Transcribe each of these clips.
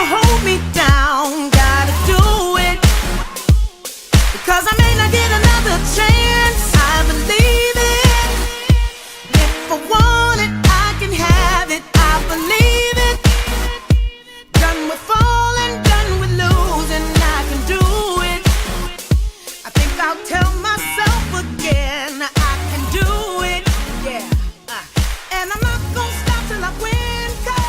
to hold me down. Gotta do it, because I may not get another chance. I believe it. If I want it, I can have it. I believe it. Done with falling, done with losing, I can do it. I think I'll tell myself again, I can do it. Yeah. And I'm not gonna stop till I win, 'cause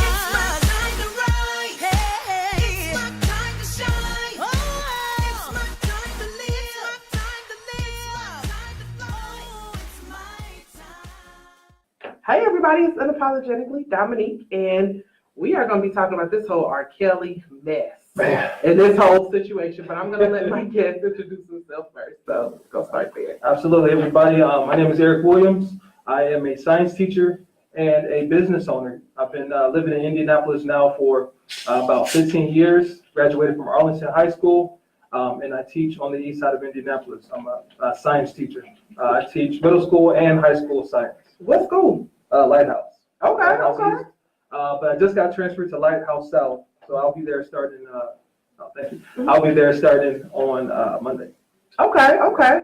it's my time to rise. Hey, it's my time to shine. Oh, it's my time to live. It's my time to live. It's my time to flow. It's my time. Hey everybody, it's Unapologetically Dominique, and we are going to be talking about this whole RKelly mess and this whole situation, but I'm going to let my guest introduce himself first, so let's go start there. Absolutely, everybody. My name is Eric Williams. I am a science teacher and a business owner. I've been living in Indianapolis now for about 15 years, graduated from Arlington High School, and I teach on the east side of Indianapolis. I'm a science teacher. I teach middle school and high school science. What school? Lighthouse. Okay, Lighthouse okay. East. But I just got transferred to Lighthouse South, so I'll be there starting. Thank you. I'll be there starting on Monday. Okay, okay.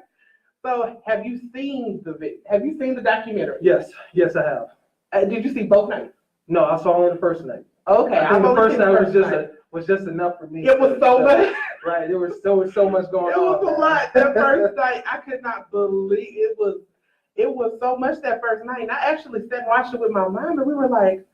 So have you seen the documentary? Yes, I have. Did you see both nights? No, I saw only the first night. Okay, I think the first night night. was just enough for me. It was so much. Right, there was so much going on. It was a lot that first night. I could not believe it was so much that first night. And I actually sat and watched it with my mom, and we were like,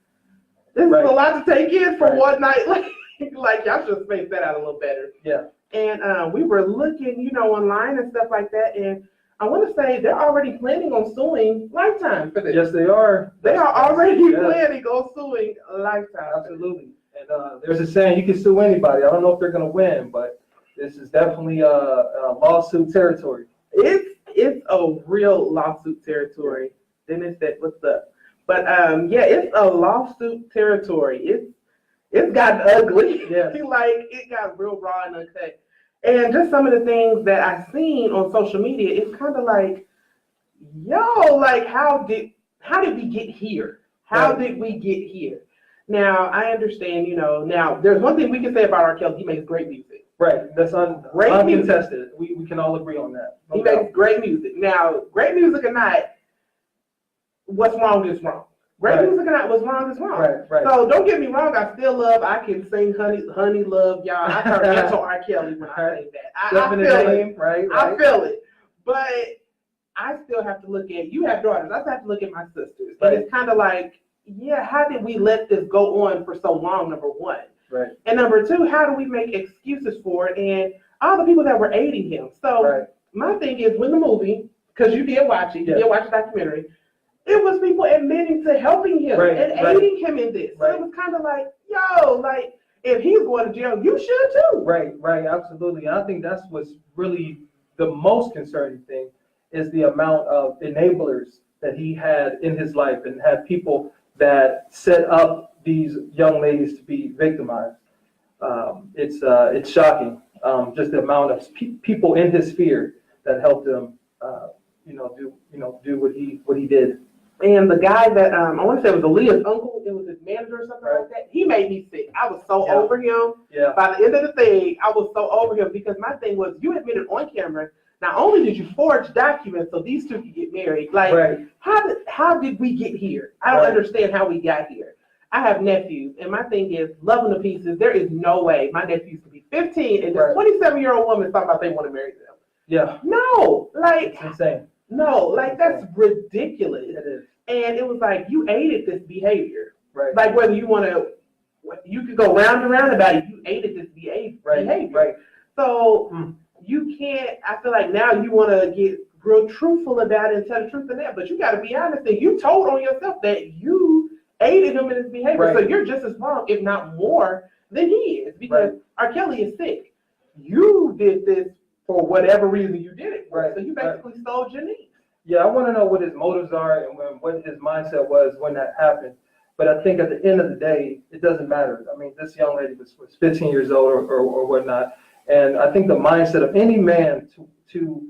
this is a lot to take in for one night. Like y'all should space that out a little better. Yeah. And we were looking, online and stuff like that. And I want to say they're already planning on suing Lifetime for this. Yes, they are. They are already planning on suing Lifetime. Absolutely. And there's a saying, you can sue anybody. I don't know if they're going to win, but this is definitely a lawsuit territory. It's a real lawsuit territory. Then it's that, what's up? But it's a lawsuit territory. It's gotten ugly. Yeah. It got real raw and uncut. And just some of the things that I've seen on social media, it's kind of like, how did we get here? How did we get here? Now, I understand, now there's one thing we can say about RKelly, he makes great music. Right, that's uncontested. We can all agree on that. He makes great music. Now, great music or not, what's wrong is wrong. Great music or not, what's wrong is wrong. Right. So don't get me wrong, I can sing Honey Love, y'all. I turn into RKelly when I say that. I feel it. Right. I feel it. But I still have to look at, you have daughters, I still have to look at my sisters. But it's kind of like, how did we let this go on for so long, number one? Right. And number two, how do we make excuses for it? And all the people that were aiding him. So my thing is, when the movie, because you did watch it, you did watch the documentary, it was people admitting to helping him and aiding him in this. So it was kind of like, if he's going to jail, you should too. Right, absolutely. And I think that's what's really the most concerning thing is the amount of enablers that he had in his life and had people that set up these young ladies to be victimized. It's shocking, just the amount of people in his sphere that helped him, do what he did. And the guy that I want to say was Aaliyah's uncle, it was his manager or something like that. He made me sick. I was so over him. Yeah. By the end of the thing, I was so over him because my thing was, you admitted on camera. Not only did you forge documents so these two could get married, how did we get here? I don't understand how we got here. I have nephews, and my thing is, love them to pieces. There is no way my nephews could be 15 and this 27-year-old woman talking about they want to marry them. Yeah. No, it's insane. No, that's ridiculous. It is. And it was like, you aided this behavior. Right. Like whether you want to, you could go round and round about it, you aided this behavior. Right. So you can't, I feel like now you want to get real truthful about it and tell the truth in that, but you got to be honest and you told on yourself that you aided him in his behavior. So you're just as wrong, if not more, than he is, because RKelly is sick. You did this for whatever reason you did it for. So you basically stole Janine. Yeah, I want to know what his motives are and what his mindset was when that happened. But I think at the end of the day, it doesn't matter. I mean, this young lady was 15 years old or whatnot. And I think the mindset of any man to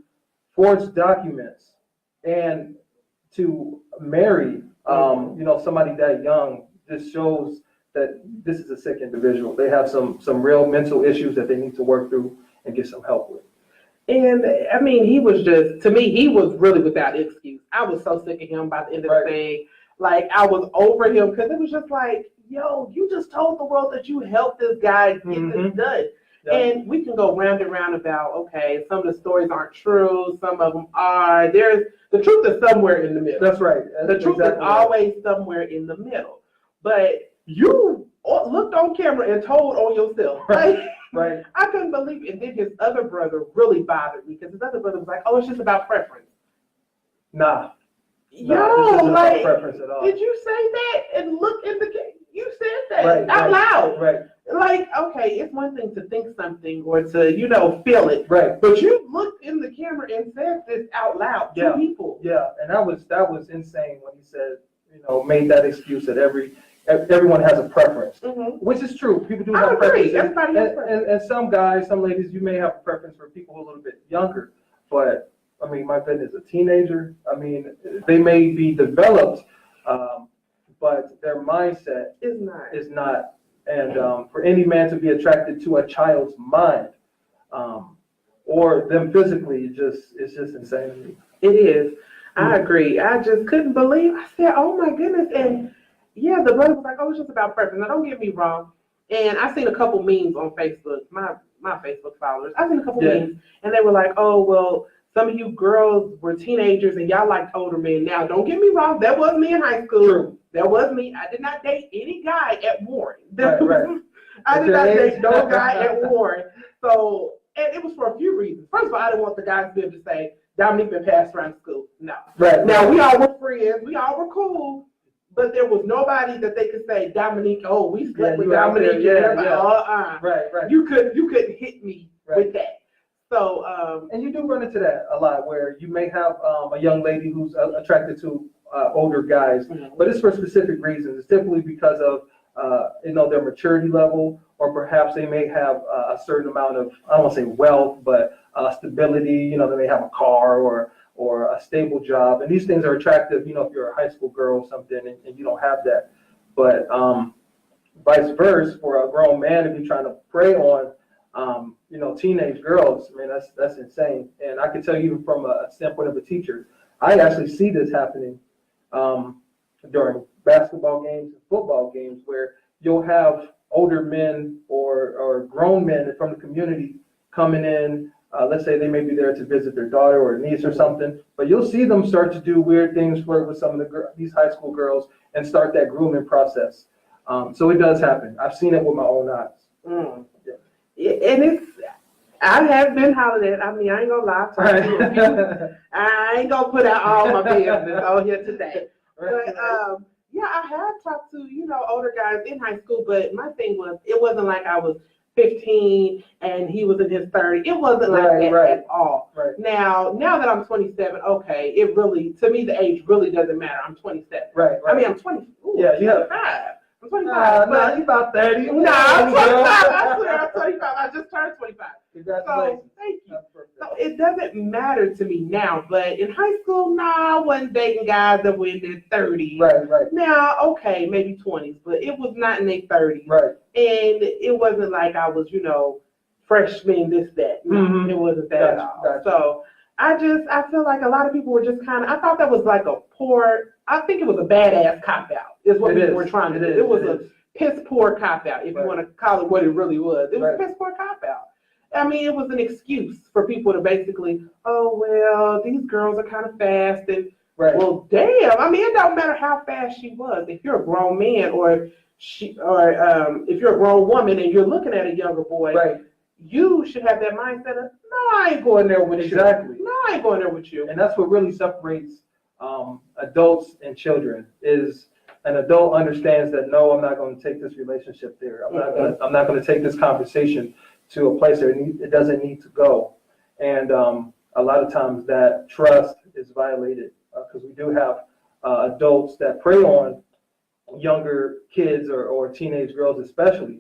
forge documents and to marry, somebody that young just shows that this is a sick individual. They have some real mental issues that they need to work through and get some help with. And I mean, he was just, to me, he was really without excuse. I was so sick of him by the end of the thing. Like, I was over him because it was just like, yo, you just told the world that you helped this guy get this done. Yeah. And we can go round and round about, okay, some of the stories aren't true, some of them are. The truth is somewhere in the middle. That's right. The truth is always somewhere in the middle. But you looked on camera and told on yourself. Right. Right. I couldn't believe it. And then his other brother really bothered me because his other brother was like, oh, it's just about preference. Nah. Yo, like, preference at all. Did you say that? And look in the game. You said that out loud. Right. Like, okay, it's one thing to think something or to, feel it. Right. But you looked in the camera and said this out loud to people. Yeah. And that was insane when he said, made that excuse that everyone has a preference, which is true. People do have preferences. Everybody has preference. And some guys, some ladies, you may have a preference for people who are a little bit younger. But, I mean, my goodness, a teenager, I mean, they may be developed, but their mindset is not. And for any man to be attracted to a child's mind or them physically, it's just insane to me. It is. I agree. I just couldn't believe. I said, oh, my goodness. And yeah, the brother was like, oh, it's just about preference. Now, don't get me wrong. And I seen a couple memes on Facebook, my Facebook followers. I seen a couple memes, and they were like, oh, well, some of you girls were teenagers, and y'all liked older men. Now, don't get me wrong. That was me in high school. True. That was me. I did not date any guy at Warren. Right. I did not date no guy at Warren. So, and it was for a few reasons. First of all, I didn't want the guys to be able to say, Dominique been passed around school. No. Right. Now, we all were friends. We all were cool. But there was nobody that they could say, Dominique, oh, we slept with Dominique. Right. You couldn't hit me with that. So, and you do run into that a lot, where you may have a young lady who's attracted to older guys, but it's for specific reasons. It's typically because of their maturity level, or perhaps they may have a certain amount of, I don't want to say wealth, but stability. They may have a car or a stable job, and these things are attractive. If you're a high school girl or something, and you don't have that, but vice versa, for a grown man to be trying to prey on teenage girls, I mean, that's insane. And I can tell you, even from a standpoint of a teacher, I actually see this happening during basketball games and football games, where you'll have older men or grown men from the community coming in. Let's say they may be there to visit their daughter or niece or something, but you'll see them start to do weird things with some of these high school girls and start that grooming process. So it does happen. I've seen it with my own eyes. And I have been hollered at. I mean, I ain't gonna lie. I ain't gonna put out all my business on here today. But I have talked to older guys in high school. But my thing was, it wasn't like I was 15 and he was in his 30s. It wasn't like that at all. Right. Now that I'm 27, okay, it really, to me, the age really doesn't matter. I'm 27. Right. I mean, I'm 20. Ooh, yeah, you have. I'm 25. No, you're about 30. No, I'm 25. I swear, I'm 25. I just turned 25. Congratulations. So, thank you. So it doesn't matter to me now, but in high school, I wasn't dating guys that were in their 30s. Right. Now, okay, maybe 20s, but it was not in their 30s. Right. And it wasn't like I was, freshman, this, that. No, it wasn't that at all. Gotcha. So I feel like a lot of people were just I thought that was like I think it was a badass cop-out, is what people were trying to do. It was a piss-poor cop-out, if you want to call it what it really was. It was a piss-poor cop-out. I mean, it was an excuse for people to basically, oh, well, these girls are kind of fast. And, well, damn. I mean, it don't matter how fast she was. If you're a grown man or if you're a grown woman and you're looking at a younger boy, you should have that mindset of, no, I ain't going there with you. Exactly. No, I ain't going there with you. And that's what really separates adults and children, is an adult understands that, no, I'm not going to take this relationship there. I'm not going to take this conversation to a place where it doesn't need to go. And a lot of times that trust is violated because we do have adults that prey on younger kids or teenage girls especially.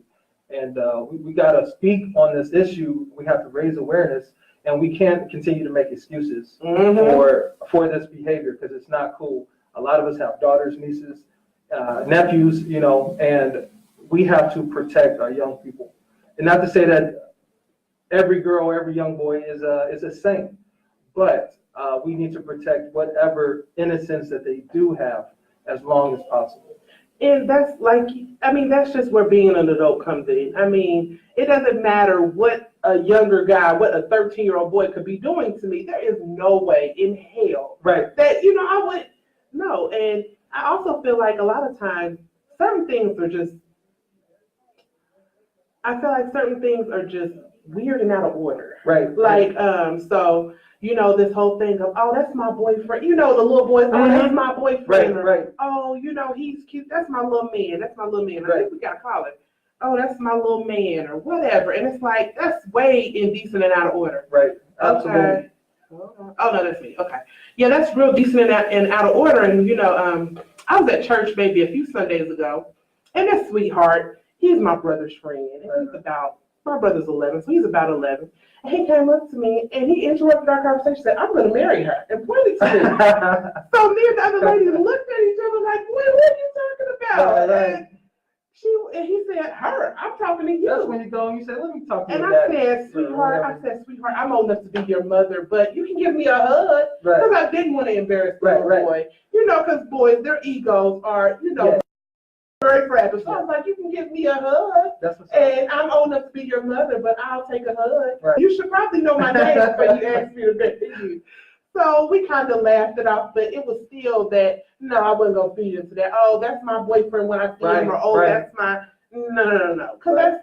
And we got to speak on this issue. We have to raise awareness, and we can't continue to make excuses for this behavior, because it's not cool. A lot of us have daughters, nieces, nephews, and we have to protect our young people. And not to say that every girl, every young boy is a saint, but we need to protect whatever innocence that they do have as long as possible. And that's like, I mean, that's just where being an adult comes in. I mean, it doesn't matter what a younger guy, what a 13-year-old boy could be doing to me. There is no way in hell Right. that, you know, I would, no. And I also feel like a lot of times, certain things are just, I feel like certain things are just weird and out of order. Right. Like, so, you know, this whole thing of, oh, that's my boyfriend. You know, the little boys, oh, that's my boyfriend. Right, or, right. oh, you know, he's cute. That's my little man. That's my little man. I Right. think we got to call it. Oh, that's my little man or whatever. And it's like, that's way indecent and out of order. Right. Absolutely. Okay. Oh, no, that's me. Okay. Yeah, that's real decent and out of order. And, you know, I was at church maybe a few Sundays ago, and that sweetheart, he's my brother's friend. And he's about, my brother's 11, so he's about 11. And he came up to me, and he interrupted our conversation, said, I'm going to marry her, and pointed to me. So me and the other lady looked at each other like, what are you talking about? Right. And he said, her, I'm talking to you. That's when you go and you say, let me talk to you. And I said, sweetheart, I'm old enough to be your mother, but you can give me a hug. Because I didn't want to embarrass the little boy. You know, because boys, their egos are, you know, very fragile. So I was like, you can give me a hug. That's what's and I'm old enough to be your mother, but I'll take a hug. Right. You should probably know my name before you ask me to marry you. So we kind of laughed it off, but it was still that, no, I wasn't going to feed into that. Oh, that's my boyfriend when I see him. Or, oh, that's my, no. Because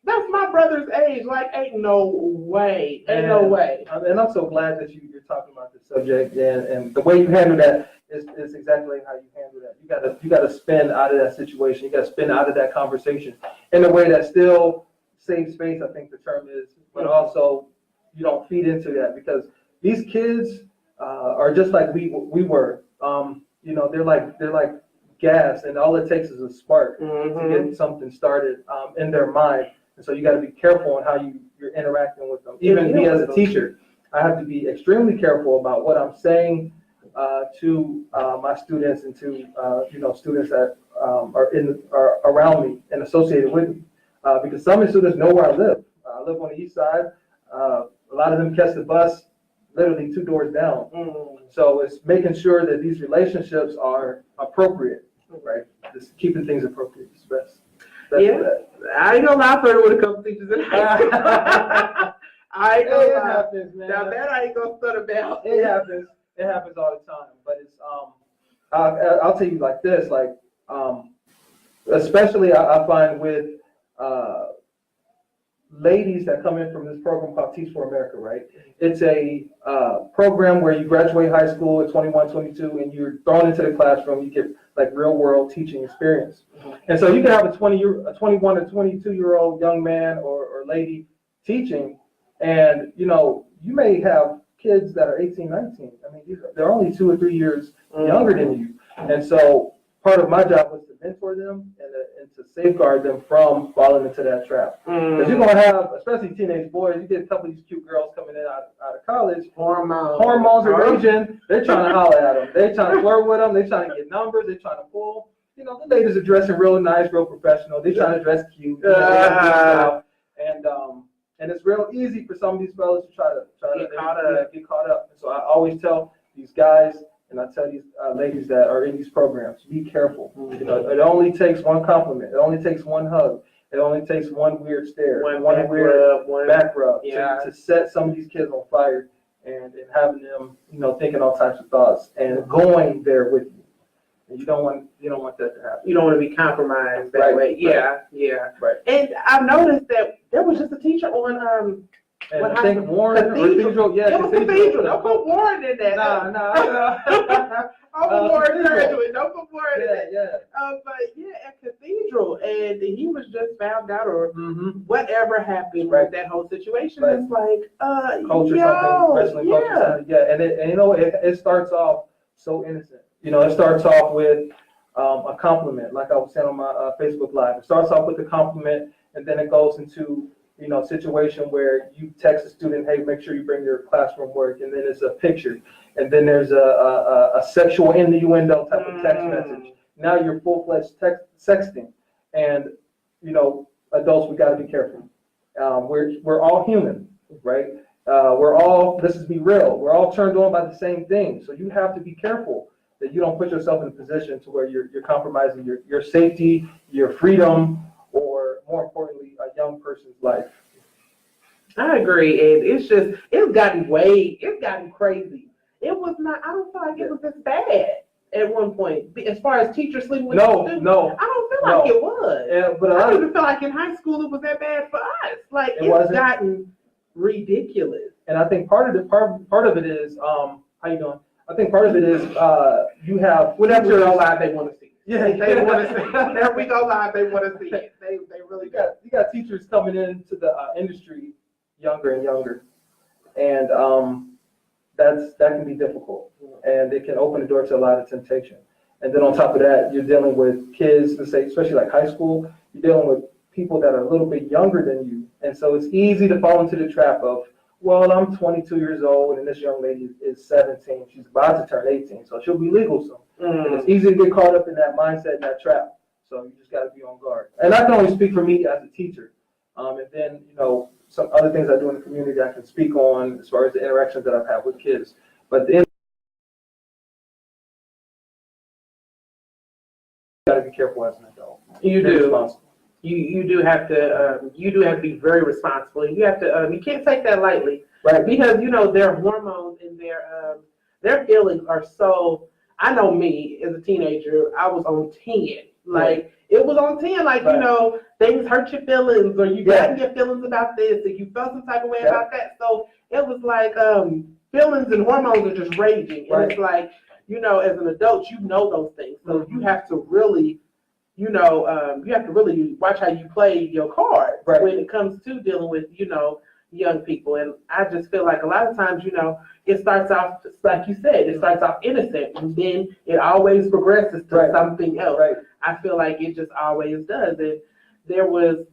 that's my brother's age. Like, ain't no way. No way. And I'm so glad that you're talking about this subject, and the way you handle that is exactly how you handle that. You gotta spin out of that situation. You gotta spin out of that conversation in a way that still saves space, I think the term is, but also you don't feed into that, because these kids are just like we were. You know, they're like gas, and all it takes is a spark to get something started in their mind. And so you got to be careful on how you're interacting with them. Even me as a teacher, I have to be extremely careful about what I'm saying to my students and to students that are around me and associated with me, because some of the students know where I live. I live on the east side. A lot of them catch the bus literally 2 doors down. So it's making sure that these relationships are appropriate, right? Just keeping things appropriate is best. I ain't gonna lie, I flirted with a couple teachers in high school. I ain't gonna lie. Happens, man. Now that I ain't gonna stutter about. It happens. It happens all the time. But it's I'll tell you like this, like especially I find with ladies that come in from this program called Teach for America, right? It's a program where you graduate high school at 21, 22, and you're thrown into the classroom. You get like real world teaching experience. And so you can have a 21 or 22-year-old young man or lady teaching, and you know, you may have kids that are 18, 19. I mean, they're only 2 or 3 years younger than you. And so part of my job was to mentor them and to safeguard them from falling into that trap. Because you're going to have, especially teenage boys, you get a couple of these cute girls coming in out of college. Hormones are raging. They're trying to holler at them. They're trying to flirt with them. They're trying to get numbers. They're trying to pull. You know, the ladies are dressing real nice, real professional. They're trying to dress cute. And it's real easy for some of these fellas to try to get caught up. And so I always tell these guys, and I tell these ladies that are in these programs, be careful. You know, it only takes one compliment. It only takes one hug. It only takes one weird stare, one weird back rub to set some of these kids on fire and having them, you know, thinking all types of thoughts and going there with you. And you don't want that to happen. You don't want to be compromised that way. Right. And I noticed that there was just a teacher on and I think Warren Cathedral. It was Cathedral. Don't put Warren in that. No. Don't put Warren graduate. Don't put Warren in that. Yeah. But at Cathedral, and he was just found out or whatever happened with that whole situation. Right. It's like, culture, something, culture. Yeah, and you know, it starts off so innocent. You know, it starts off with a compliment, like I was saying on my Facebook Live. It starts off with a compliment, and then it goes into, you know, situation where you text a student, hey, make sure you bring your classroom work, and then it's a picture, and then there's a sexual innuendo type of text message. Now you're full-fledged sexting, and adults, we got to be careful. We're all human, right? Let's just be real. We're all turned on by the same thing. So you have to be careful that you don't put yourself in a position to where you're compromising your safety, your freedom, or more importantly, a young person's life. I agree, and it's gotten crazy. It was not. I don't feel like it was this bad at one point. As far as teachers sleeping with students, no, I don't feel like it was. Yeah, but I don't even feel like in high school it was that bad for us. Like it's gotten ridiculous. And I think part of it is how you doing? I think part of it is you have whenever we go live, they want to see it. Yeah, they want to see it. Whenever we go live, they want to see it. They really got. You got teachers coming into the industry younger and younger, and that can be difficult, and it can open the door to a lot of temptation. And then on top of that, you're dealing with kids, let's say, especially like high school, you're dealing with people that are a little bit younger than you. And so it's easy to fall into the trap of, well, I'm 22 years old and this young lady is 17. She's about to turn 18, so she'll be legal soon. And it's easy to get caught up in that mindset and that trap. So you just got to be on guard. And I can only speak for me as a teacher. And then, some other things I do in the community I can speak on as far as the interactions that I've had with kids. But then you got to be careful as an adult. You do. You do have to be very responsible. You have to you can't take that lightly, right? Because their hormones and their feelings are so. I know me as a teenager, I was on 10. Like it was on 10. Like right. Things hurt your feelings, or you got your feelings about this, and you felt some type of way about that. So it was like feelings and hormones are just raging, and right. it's like as an adult, those things. So you have to really. You have to really watch how you play your cards when it comes to dealing with, young people. And I just feel like a lot of times, it starts off, like you said, it starts off innocent, and then it always progresses to something else. Right. I feel like it just always does. And there was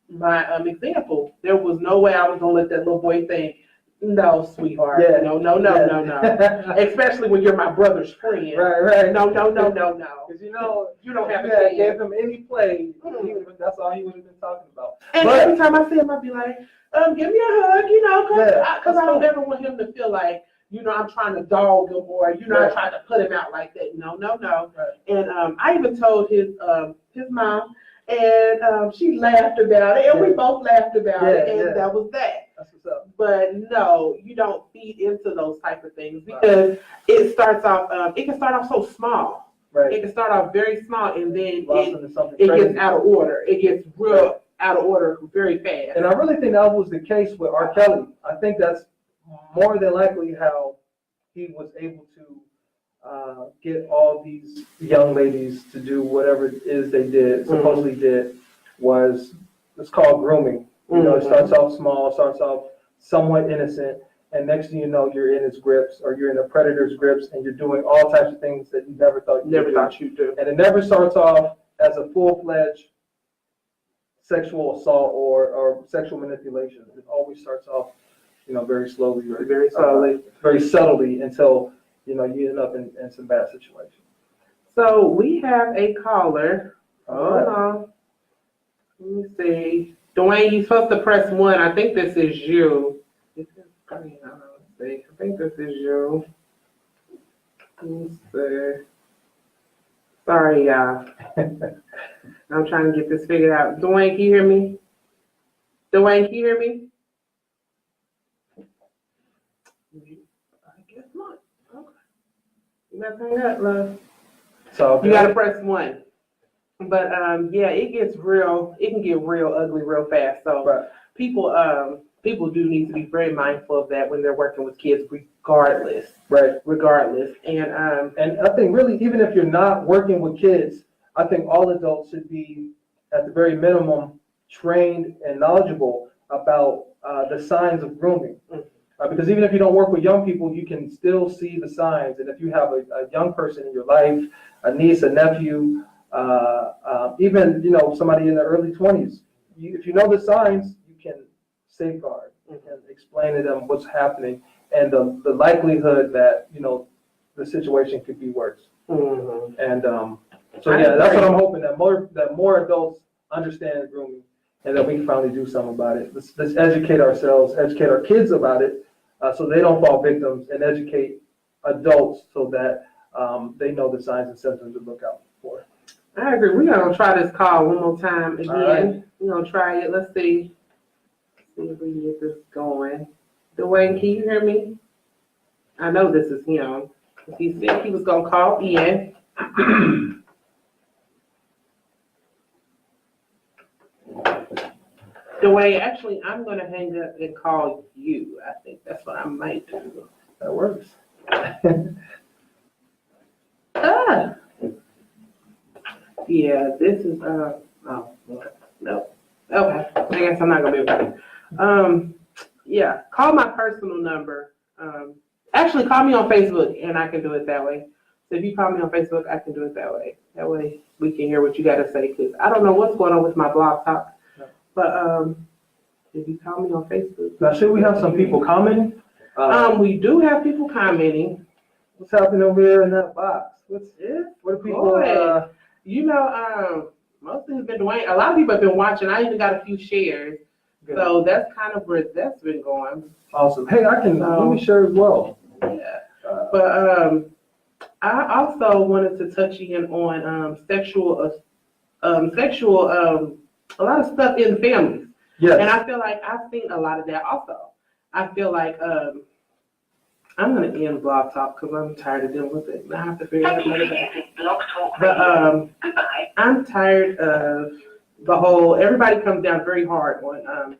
my example. There was no way I was going to let that little boy think, no, sweetheart. Yeah. No. Especially when you're my brother's friend. Right. No. Because you don't have to to give him any play. That's all he would have been talking about. And every time I see him, I'd be like, give me a hug, because I don't ever want him to feel like, I'm trying to dog him or, I'm trying to put him out like that. No. Right. And I even told his mom, and she laughed about it, and we both laughed about it, and that was that. That's what's up. But no, you don't feed into those type of things because it starts off. It can start off so small. Right. It can start off very small, and then it gets out of order. It gets real out of order very fast. And I really think that was the case with RKelly. I think that's more than likely how he was able to get all these young ladies to do whatever it is they supposedly did, it's called grooming. It starts off small, starts off somewhat innocent, and next thing you know, you're in his grips, or you're in a predator's grips, and you're doing all types of things that you never thought you'd do. And it never starts off as a full-fledged sexual assault or sexual manipulation. It always starts off, very slowly, or very subtly, until you end up in some bad situation. So we have a caller. Hold on. Let me see. Dwayne, you're supposed to press 1. I think this is you. I think this is you. Let me see. Sorry, y'all. I'm trying to get this figured out. Dwayne, can you hear me? Dwayne, can you hear me? I guess not. Okay. You got to hang up, love. So you got to press 1. But it can get real ugly real fast. So people do need to be very mindful of that when they're working with kids, regardless. Right. Regardless. And I think really, even if you're not working with kids, I think all adults should be, at the very minimum, trained and knowledgeable about the signs of grooming. Because even if you don't work with young people, you can still see the signs. And if you have a young person in your life, a niece, a nephew, even somebody in the early 20s, if you know the signs, you can safeguard and explain to them what's happening and the likelihood that the situation could be worse. And that's what I'm hoping, that more adults understand grooming, and that we can finally do something about it. Let's educate ourselves, educate our kids about it, so they don't fall victims, and educate adults so that they know the signs and symptoms to look out for. I agree. We're gonna try this call one more time again. Right. We're gonna try it. Let's see if we can get this going. Dwayne, can you hear me? I know this is him. He said he was gonna call in. Dwayne, actually, I'm gonna hang up and call you. I think that's what I might do. That works. Yeah, this is oh no. Okay, I guess I'm not gonna be able to. Yeah, call my personal number. Actually, call me on Facebook, and I can do it that way. So if you call me on Facebook, I can do it that way. That way we can hear what you got to say. Because I don't know what's going on with my blog talk, but if you call me on Facebook. Now, should we have some people commenting? We do have people commenting. What's happening over there in that box? What are people? You know, most things been Dwayne. A lot of people have been watching. I even got a few shares. Good. So that's kind of where that's been going. Awesome. Hey, let me share as well. Yeah. But I also wanted to touch in on sexual, a lot of stuff in families. Yes. And I feel like I've seen a lot of that also. I feel like I'm going to end Blog Talk because I'm tired of dealing with it. I have to figure out another way. But I'm tired of the whole, everybody comes down very hard on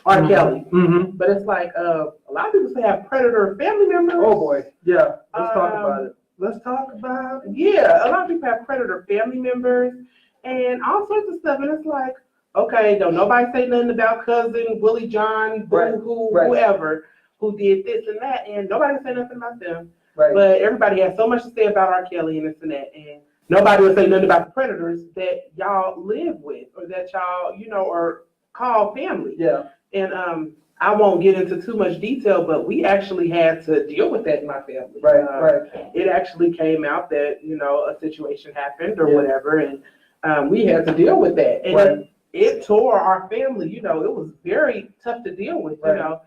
RKelly. Mm-hmm. But it's like a lot of people say have predator family members. Oh boy. Yeah. Let's talk about it. Let's talk about it. Yeah, a lot of people have predator family members and all sorts of stuff. And it's like, okay, don't nobody say nothing about cousin Willie John, whoever, who did this and that, and nobody say nothing about them. Right. But everybody has so much to say about RKelly and this and that, and nobody would say nothing about the predators that y'all live with or that y'all, are called family. Yeah. And I won't get into too much detail, but we actually had to deal with that in my family. Right. It actually came out that, a situation happened or whatever, and we had to deal with that. And it tore our family, it was very tough to deal with, but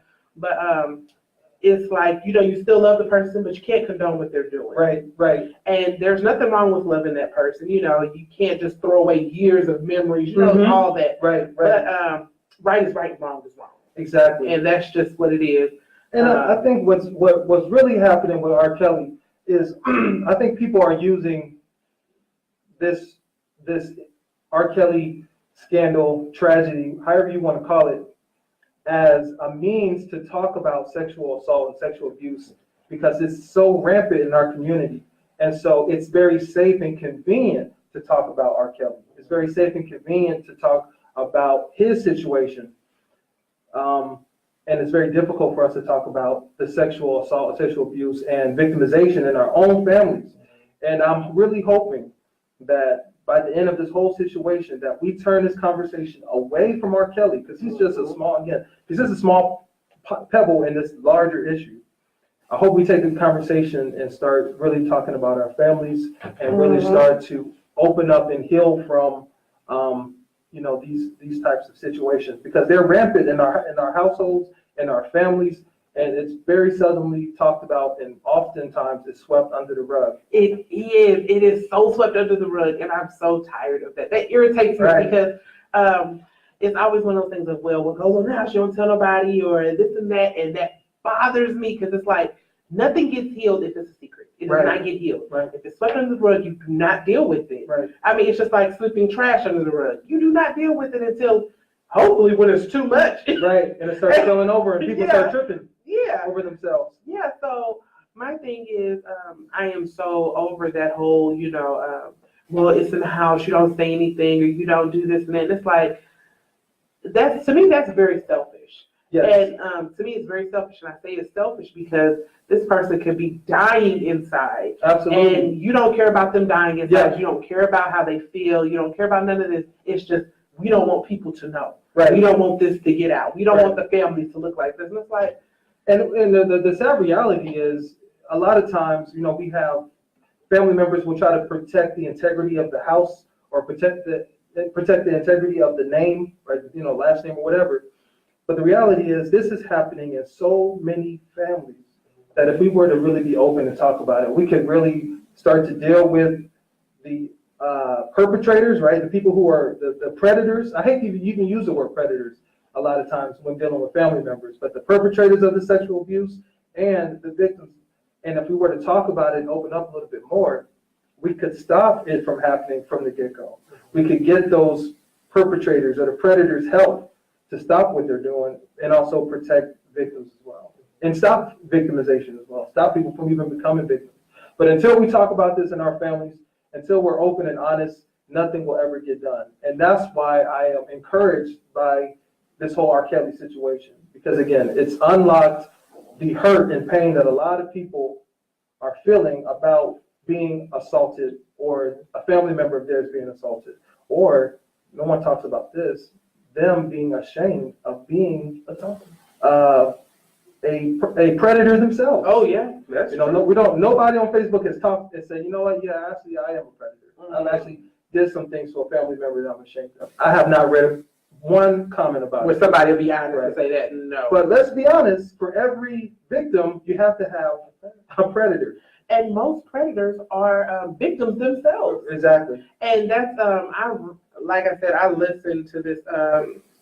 it's like, you still love the person, but you can't condone what they're doing. Right. And there's nothing wrong with loving that person. You can't just throw away years of memories, all that. Right. But right is right, wrong is wrong. Exactly. And that's just what it is. And I think what's really happening with RKelly is I think people are using this RKelly scandal, tragedy, however you want to call it, as a means to talk about sexual assault and sexual abuse because it's so rampant in our community. And so it's very safe and convenient to talk about RKelly. It's very safe and convenient to talk about his situation. And it's very difficult for us to talk about the sexual assault, sexual abuse, and victimization in our own families. And I'm really hoping that by the end of this whole situation, that we turn this conversation away from RKelly, because he's just a small pebble in this larger issue. I hope we take the conversation and start really talking about our families and really start to open up and heal from, these types of situations, because they're rampant in our households, in our families, and it's very seldomly talked about, and oftentimes it's swept under the rug. It is so swept under the rug, and I'm so tired of that. That irritates me because it's always one of those things of, well, what goes on now, she don't tell nobody, or this and that bothers me because it's like nothing gets healed if it's a secret. It does not get healed. Right. If it's swept under the rug, you do not deal with it. Right. I mean, it's just like sweeping trash under the rug. You do not deal with it until hopefully when it's too much. Right, and it starts spilling over and people start tripping over themselves. Yeah, so my thing is I am so over that whole, well, it's in the house, you don't say anything, or you don't do this and that. And it's like, to me, that's very selfish. Yes. And to me, it's very selfish. And I say it's selfish because this person could be dying inside. Absolutely. And you don't care about them dying inside. Yes. You don't care about how they feel. You don't care about none of this. It's just, we don't want people to know. Right. We don't want this to get out. We don't want the families to look like this. And it's like, and the sad reality is, a lot of times, we have family members will try to protect the integrity of the house or protect the protect the integrity of the name, right? Last name or whatever. But the reality is, this is happening in so many families that if we were to really be open and talk about it, we could really start to deal with the perpetrators, right? The people who are the predators. I hate to even use the word predators a lot of times when dealing with family members, but the perpetrators of the sexual abuse and the victims. And if we were to talk about it and open up a little bit more, we could stop it from happening from the get-go. We could get those perpetrators or the predators help to stop what they're doing and also protect victims as well. And stop victimization as well. Stop people from even becoming victims. But until we talk about this in our families, until we're open and honest, nothing will ever get done. And that's why I am encouraged by this whole RKelly situation. Because again, it's unlocked the hurt and pain that a lot of people are feeling about being assaulted, or a family member of theirs being assaulted, or no one talks about this, them being ashamed of being assaulted, a predator themselves. Oh yeah, that's nobody on Facebook has talked and said, you know what, yeah, actually I am a predator. I've actually did some things to a family member that I'm ashamed of. I have not read one comment about where it. somebody will be honest and say that. No. But let's be honest, for every victim, you have to have a predator. And most predators are victims themselves. Exactly. And that's like I said, I listened to this.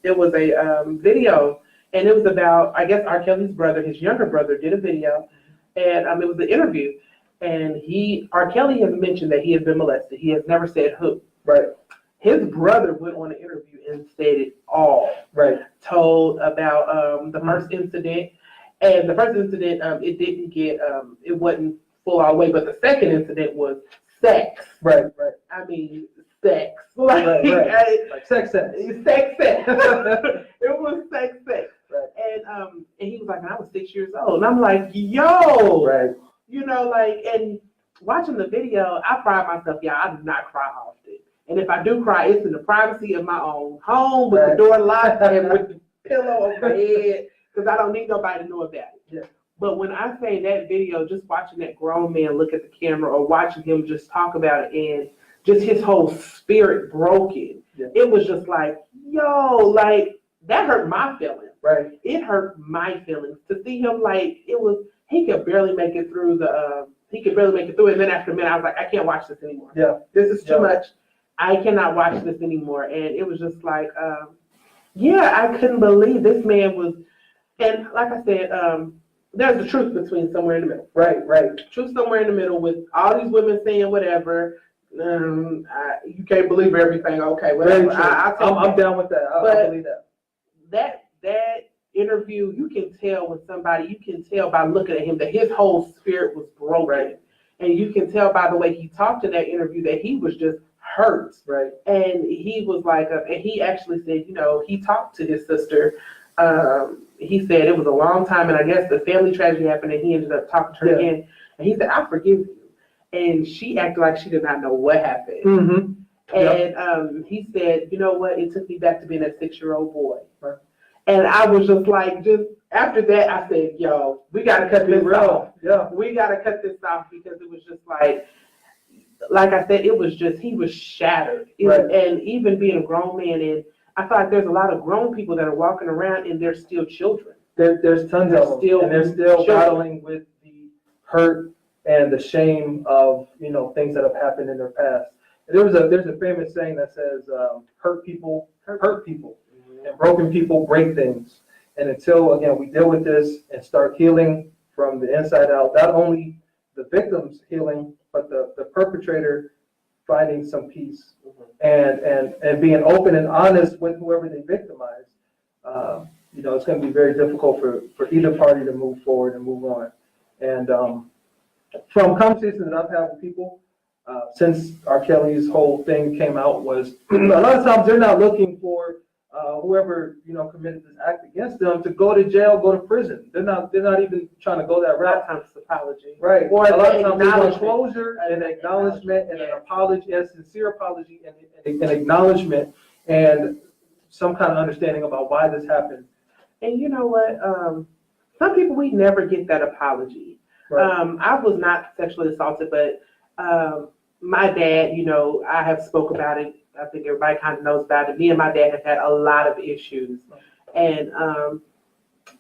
It was a video, and it was about, I guess, RKelly's brother, his younger brother, did a video, and it was an interview. And RKelly has mentioned that he has been molested. He has never said who. Right. His brother went on an interview and said it all. Right. Told about the first incident, and the first incident, it didn't get, it wasn't full all the way, but the second incident was sex. Right. I mean, sex. Like sex. Sex. It was sex. Right. And he was like, I was 6 years old. And I'm like, yo. Right. And watching the video, I pride myself, I do not cry often. And if I do cry, it's in the privacy of my own home with the door locked and with the pillow over my head, because I don't need nobody to know about it. Yeah. But when I say that video, just watching that grown man look at the camera, or watching him just talk about it, and just his whole spirit broken, it was just like, yo, like, that hurt my feelings. Right. It hurt my feelings to see him, like, he could barely make it through and then after a minute, I was like, I can't watch this anymore. Yeah. This is too much. I cannot watch this anymore. And it was just like, I couldn't believe this man was, and like I said, there's the truth between somewhere in the middle. Right. Truth somewhere in the middle with all these women saying whatever. You can't believe everything. Okay, whatever. I'm down with that. I believe that. That interview, you can tell by looking at him that his whole spirit was broken. Right. And you can tell by the way he talked in that interview that he was just hurt. Right. And he was like, and he actually said, he talked to his sister. He said it was a long time, and I guess the family tragedy happened, and he ended up talking to her again. And he said, I forgive you. And she acted like she did not know what happened. Mm-hmm. And he said, you know what? It took me back to being a 6-year-old boy. Right. And I was just like, after that, I said, yo, we got to cut this off. Yeah. We got to cut this off, because it was just like I said, it was just, he was shattered. And even being a grown man, and I feel like there's a lot of grown people that are walking around and they're still children. There's tons of them, and they're still battling with the hurt and the shame of things that have happened in their past. There's a famous saying that says, hurt people hurt people, and broken people break things. And until again we deal with this and start healing from the inside out, not only the victims healing, but the perpetrator finding some peace, and being open and honest with whoever they victimize. It's going to be very difficult for either party to move forward and move on. And from conversations that I've had with people since RKelly's whole thing came out, was a lot of times they're not looking for whoever committed this act against them to go to jail, go to prison. They're not even trying to go that route. Sometimes it's apology, right? Or a lot of times they want closure, closure, and acknowledgement, and an apology, a sincere apology, and an acknowledgement, and some kind of understanding about why this happened. And you know what? Some people, we never get that apology. Right. I was not sexually assaulted, but my dad, I have spoke about it I think everybody kind of knows about it. Me and my dad have had a lot of issues. And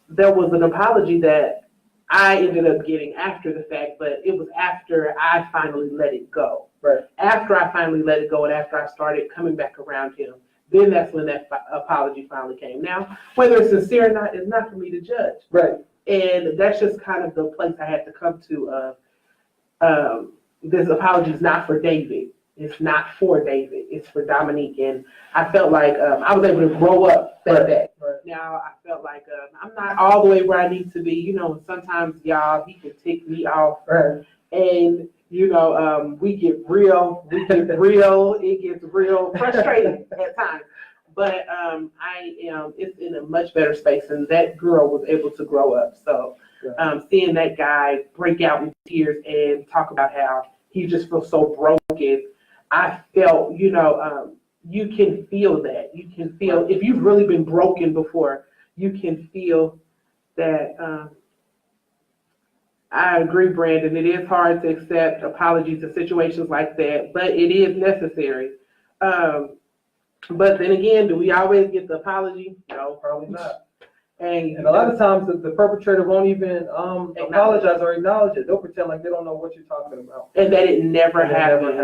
there was an apology that I ended up getting after the fact, but it was after I finally let it go. Right. After I finally let it go and after I started coming back around him, then that's when that apology finally came. Now, whether it's sincere or not is not for me to judge. Right. And that's just kind of the place I had to come to. This apology is not for David. It's not for David. It's for Dominique. And I felt like I was able to grow up that day. Right. Now I felt like I'm not all the way where I need to be. You know, sometimes y'all, he can tick me off. Right. And, you know, we get real. It gets real frustrating at times. But it's in a much better space. And that girl was able to grow up. So seeing that guy break out in tears and talk about how he just feels so broken, I felt, you know, you can feel that. You can feel, if you've really been broken before, you can feel that. I agree, Brandon. It is hard to accept apologies in situations like that, but it is necessary. But then again, do we always get the apology? No, probably not. And a lot of times the perpetrator won't even apologize or acknowledge it. They'll pretend like they don't know what you're talking about. And that it never happened.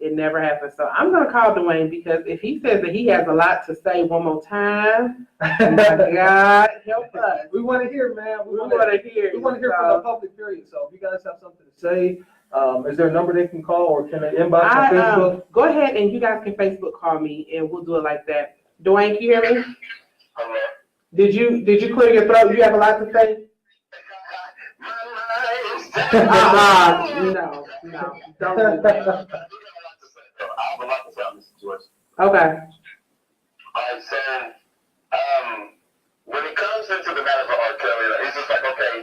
It never happened. So I'm going to call Dwayne, because if he says that he has a lot to say one more time, my God, help us. We want to hear, man. We want to hear from the public, period. So if you guys have something to say, is there a number they can call, or can they inbox on Facebook? Go ahead and you guys can Facebook call me, and we'll do it like that. Dwayne, can you hear me? Hello. Did you clear your throat? You have a lot to say? No, don't do that. I have a lot to say on this situation. Okay. Alright, so when it comes into the matter of RKelly, it's just like, okay,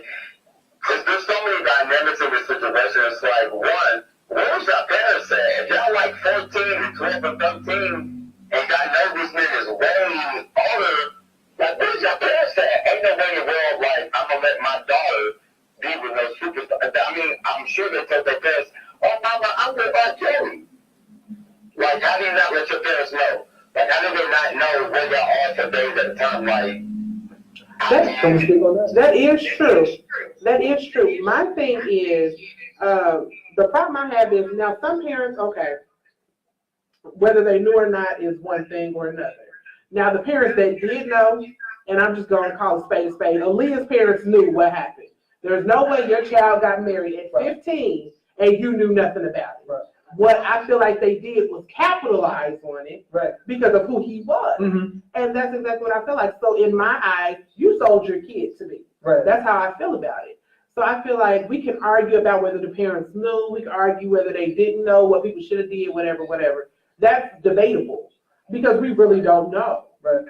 because there's so many dynamics in this situation. It's like, one, what was your parents say? If y'all like 14 and 12 and 13, and God knows this man is way older, like, what is your parents say? Ain't no way in the world, like, I'm gonna let my daughter be with no superstar. I mean, I'm sure they told their parents, oh, mama, I'm with RKelly. Like, how do you not let your parents know? Like, how do they not know where y'all are for days at a time? Like, that is true. That is true. My thing is, the problem I have is, now some parents, okay, whether they knew or not is one thing or another. Now the parents that did know, and I'm just going to call a spade a spade, Aaliyah's parents knew what happened. There's no way your child got married at 15 and you knew nothing about it. Right. What I feel like they did was capitalize on it, right, because of who he was. Mm-hmm. And that's exactly what I feel like. So in my eyes, you sold your kid to me. Right. That's how I feel about it. So I feel like we can argue about whether the parents knew, we can argue whether they didn't know, what people should have did, whatever. That's debatable, because we really don't know. Right.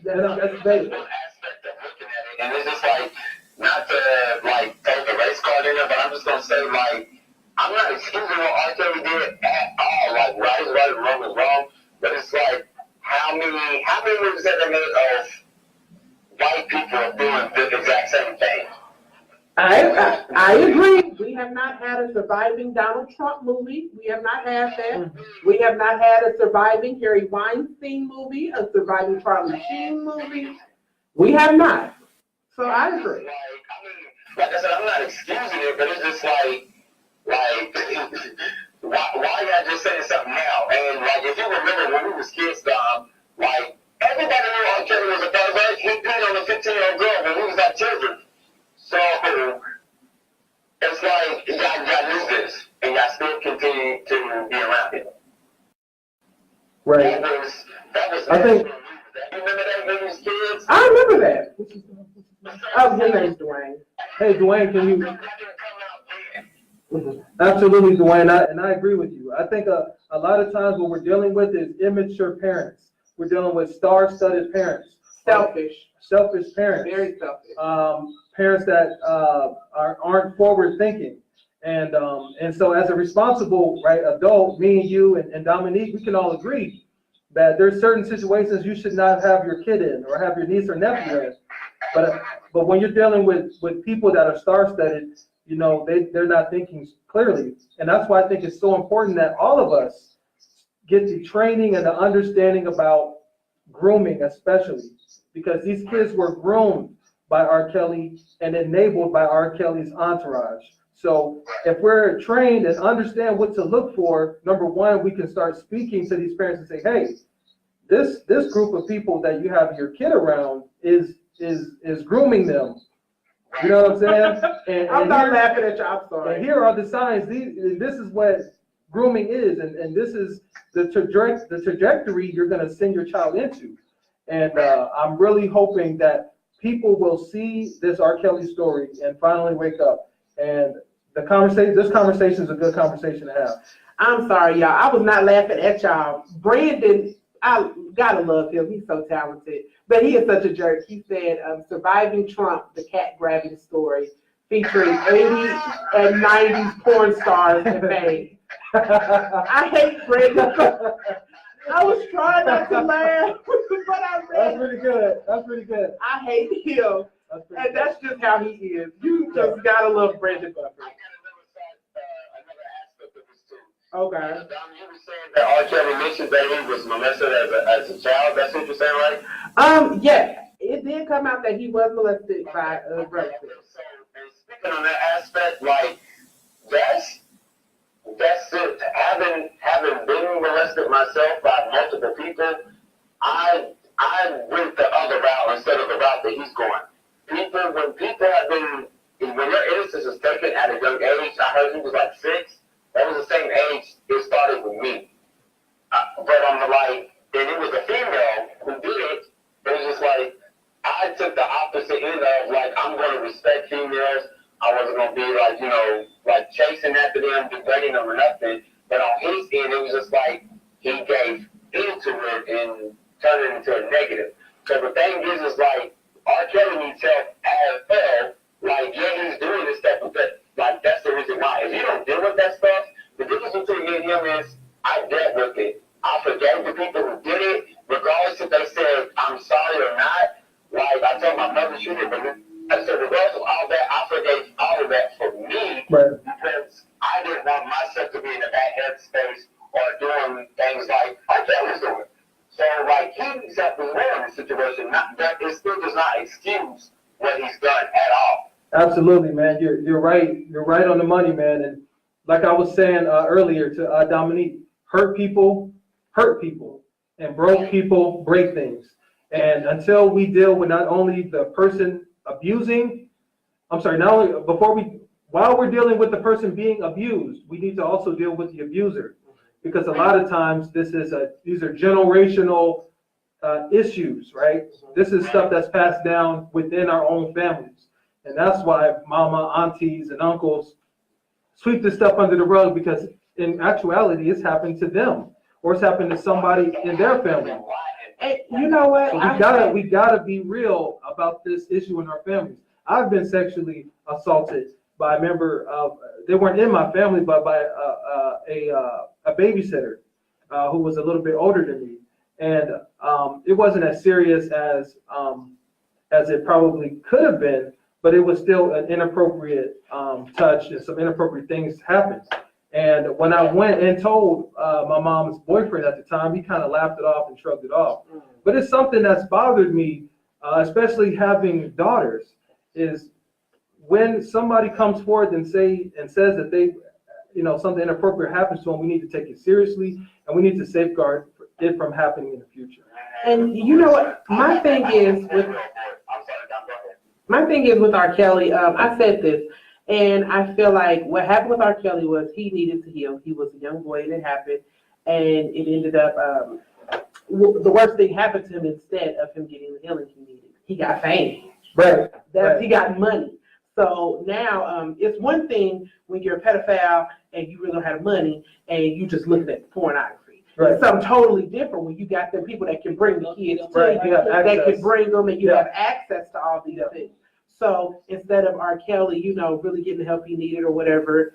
That's debatable. Aspect of looking at it, and it's just like, not to like take the race card in there, but I'm just gonna say, like, I'm not excusing what RKelly did at all. Like, right is right and wrong is wrong. But it's like, how many movies have they made of white people doing the exact same thing? I agree. We have not had a surviving Donald Trump movie. We have not had that. We have not had a surviving Harry Weinstein movie, a surviving Charlie Sheen movie. We have not. So I agree. Like I said, I'm not excusing it, but it's just like why y'all just saying something now? And like, if you remember when we was kids, like, everybody knew RKelly was a pervert. He peed on a 15-year-old girl when we was our children. So it's like y'all knew this, and y'all still continue to be around it. Right. That was. I think. You remember that when we was kids? I remember that. Oh, his name's Dwayne. Hey, Dwayne, can you? Absolutely, Dwayne, and I agree with you. I think a lot of times what we're dealing with is immature parents. We're dealing with star-studded parents. Selfish Parents. Very selfish. Parents that aren't forward-thinking. And so as a responsible, right, adult, me and you and Dominique, we can all agree that there's certain situations you should not have your kid in or have your niece or nephew in. But when you're dealing with people that are star-studded, you know, they're not thinking clearly. And that's why I think it's so important that all of us get the training and the understanding about grooming, especially because these kids were groomed by R. Kelly and enabled by R. Kelly's entourage. So if we're trained and understand what to look for, number one, we can start speaking to these parents and say, hey, this group of people that you have your kid around is grooming them. You know what I'm saying? And I'm not laughing at you. I'm sorry. And here are the signs. This is what grooming is, and this is the trajectory you're going to send your child into. And I'm really hoping that people will see this R. Kelly story and finally wake up. And this conversation is a good conversation to have. I'm sorry, y'all. I was not laughing at y'all. Brandon, I gotta love him. He's so talented. But he is such a jerk. He said, Surviving Trump, the cat grabbing story, featuring 80s and 90s porn stars and fame. I hate Brandon. I was trying not to laugh, but I read. That's pretty good. That's pretty good. I hate him. And that's just how he is. You just gotta love Brandon Buffer. I got another aspect of this too. Okay. Dom, you were saying that R. Kelly mentioned that he was molested as a child. That's what you're saying, right? Yeah. It did come out that he was molested by a relative. So, and speaking on that aspect, like that's it. Having been molested myself by multiple people, I went the other route instead of the route that he's going. When their innocence is taken at a young age, I heard he was like 6. That was the same age it started with me. But I'm like, and it was a female who did it. It was just like, I took the opposite end of like, I'm going to respect females. I wasn't going to be like, like chasing after them, degrading them or nothing. But on his end, it was just like, he gave into it and turned it into a negative. So the thing is like, R. Kelly needs help as well. Like, yeah, he's doing this stuff, but like, that's the reason why. If you don't deal with that stuff, the difference between me and him is I dealt with it. I forgave the people who did it, regardless if they said I'm sorry or not. Like, I told my mother she did, but I said, regardless of all that, I forgave all of that for me, Right. Because I didn't want myself to be in a bad headspace or doing things like R. Kelly's doing. So, like, he needs help as well in this situation. That it still does not excuse what he's done at all. Absolutely, man. You're right. You're right on the money, man. And like I was saying earlier to Dominique, hurt people, and broke people break things. And until we deal with not only the person abusing, while we're dealing with the person being abused, we need to also deal with the abuser. Because a lot of times these are generational issues, right? This is stuff that's passed down within our own families. And that's why mama, aunties, and uncles sweep this stuff under the rug, because in actuality, it's happened to them, or it's happened to somebody in their family. And you know what? So we gotta be real about this issue in our families. I've been sexually assaulted by a member of, they weren't in my family, but by a babysitter who was a little bit older than me. And it wasn't as serious as it probably could have been, but it was still an inappropriate touch, and some inappropriate things happened. And when I went and told my mom's boyfriend at the time, he kind of laughed it off and shrugged it off. But it's something that's bothered me, especially having daughters, is when somebody comes forward and says that they, something inappropriate happens to them, we need to take it seriously, and we need to safeguard it from happening in the future. And you know what? My thing is with R. Kelly, I said this, and I feel like what happened with R. Kelly was he needed to heal. He was a young boy, and it happened, and it ended up, the worst thing happened to him instead of him getting the healing he needed. He got fame. Right. He got money. So now it's one thing when you're a pedophile and you really don't have money and you just looking at pornography. Right. It's something totally different when you got them people that can bring the kids to Right. you, that can bring them, and you have access to all these things. So instead of R. Kelly, really getting the help he needed or whatever,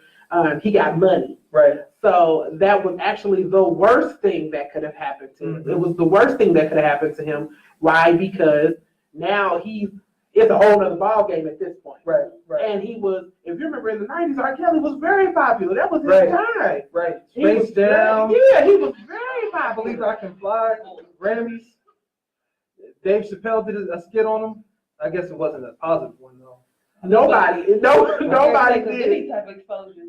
he got money. Right. So that was actually the worst thing that could have happened to him. Mm-hmm. It was the worst thing that could have happened to him. Why? Because now he's it's a whole other ball game at this point. Right. And he was, if you remember in the 90s, R. Kelly was very popular. That was his time. Right. He was Space Jam. he was very I popular. Believe I Can Fly. Grammys. Dave Chappelle did a skit on him. I guess it wasn't a positive one though. Nobody did. Any type of exposure.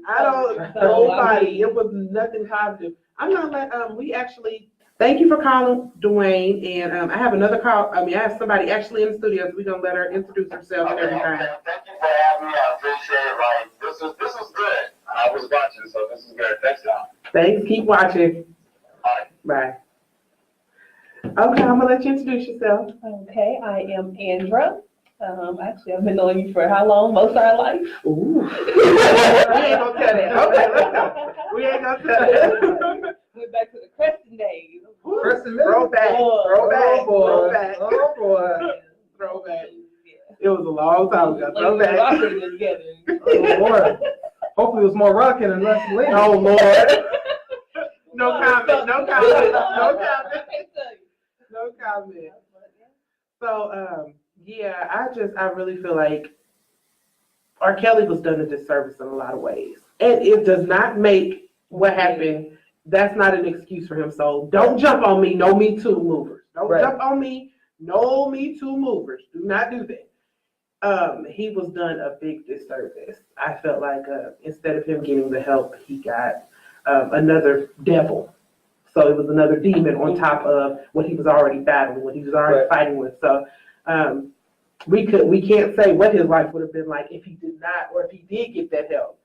Nobody. It was nothing positive. I'm gonna let we actually thank you for calling, Dwayne. And I have another call. I have somebody actually in the studio, so we're gonna let her introduce herself and everything. Okay. Thank you for having me. I appreciate it. Like this is good. I was watching, so this is good. Thanks, y'all. Thanks. Keep watching. All right. Bye. Okay, I'm gonna let you introduce yourself. Okay, I am Andra. Actually, I've been knowing you for how long? Most of our life. Ooh. We ain't gonna tell that. Okay, let's go. We ain't gonna tell that. Went back to the Creston days. Throwback. Oh boy. Throwback. It was a long time ago. Throwback. Rocking together. Oh Lord. Hopefully it was more rocking and less lean. Oh Lord. No comment. No comment. No comment. No comment. So, yeah, I really feel like R. Kelly was done a disservice in a lot of ways. And it does not make what happened, that's not an excuse for him. So don't jump on me, no Me Too movers. Don't jump on me, no Me Too movers. Do not do that. He was done a big disservice. I felt like instead of him getting the help, he got another devil. So it was another demon on top of what he was already battling, what he was already fighting with. So we can't say what his life would have been like if he did not, or if he did get that help,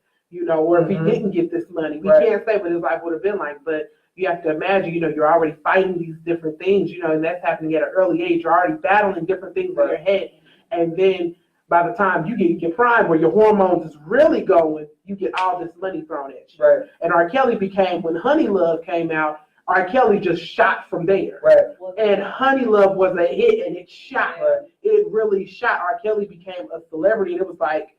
or if he didn't get this money. We can't say what his life would have been like, but you have to imagine, you're already fighting these different things, and that's happening at an early age. You're already battling different things in your head. And then by the time you get your prime, where your hormones is really going, you get all this money thrown at you. Right. And R. Kelly became, when Honey Love came out, R. Kelly just shot from there. Right. And Honey Love was a hit, and it shot. Right. It really shot. R. Kelly became a celebrity, and it was like,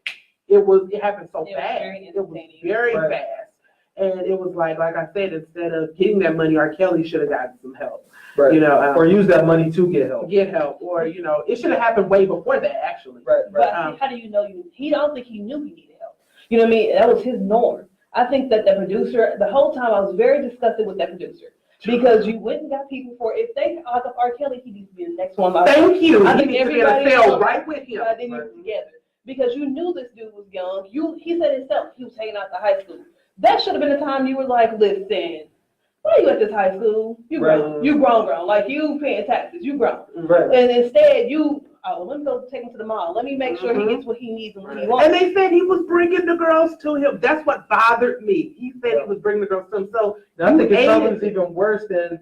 it happened so fast. It was very fast. And it was like I said, instead of getting that money, R. Kelly should have gotten some help. Right. Or use that money to get help. Or, it should have happened way before that, actually. Right. But how do you know he don't think he knew he needed help. You know what I mean? That was his norm. I think that the producer, the whole time I was very disgusted with that producer. Because you went and got people for, if they out of R. Kelly, he needs to be the next one. Thank you. I think everybody fell right with him. They need together. Because you knew this dude was young. He said himself, he was taken out to high school. That should have been the time you were like, listen, why are you at this high school? You grown. You grown. Like, you paying taxes. You grown. Right. And instead, let me go take him to the mall. Let me make sure he gets what he needs and what he wants. And they said he was bringing the girls to him. That's what bothered me. He said he was bringing the girls to him. So I think it's something even worse than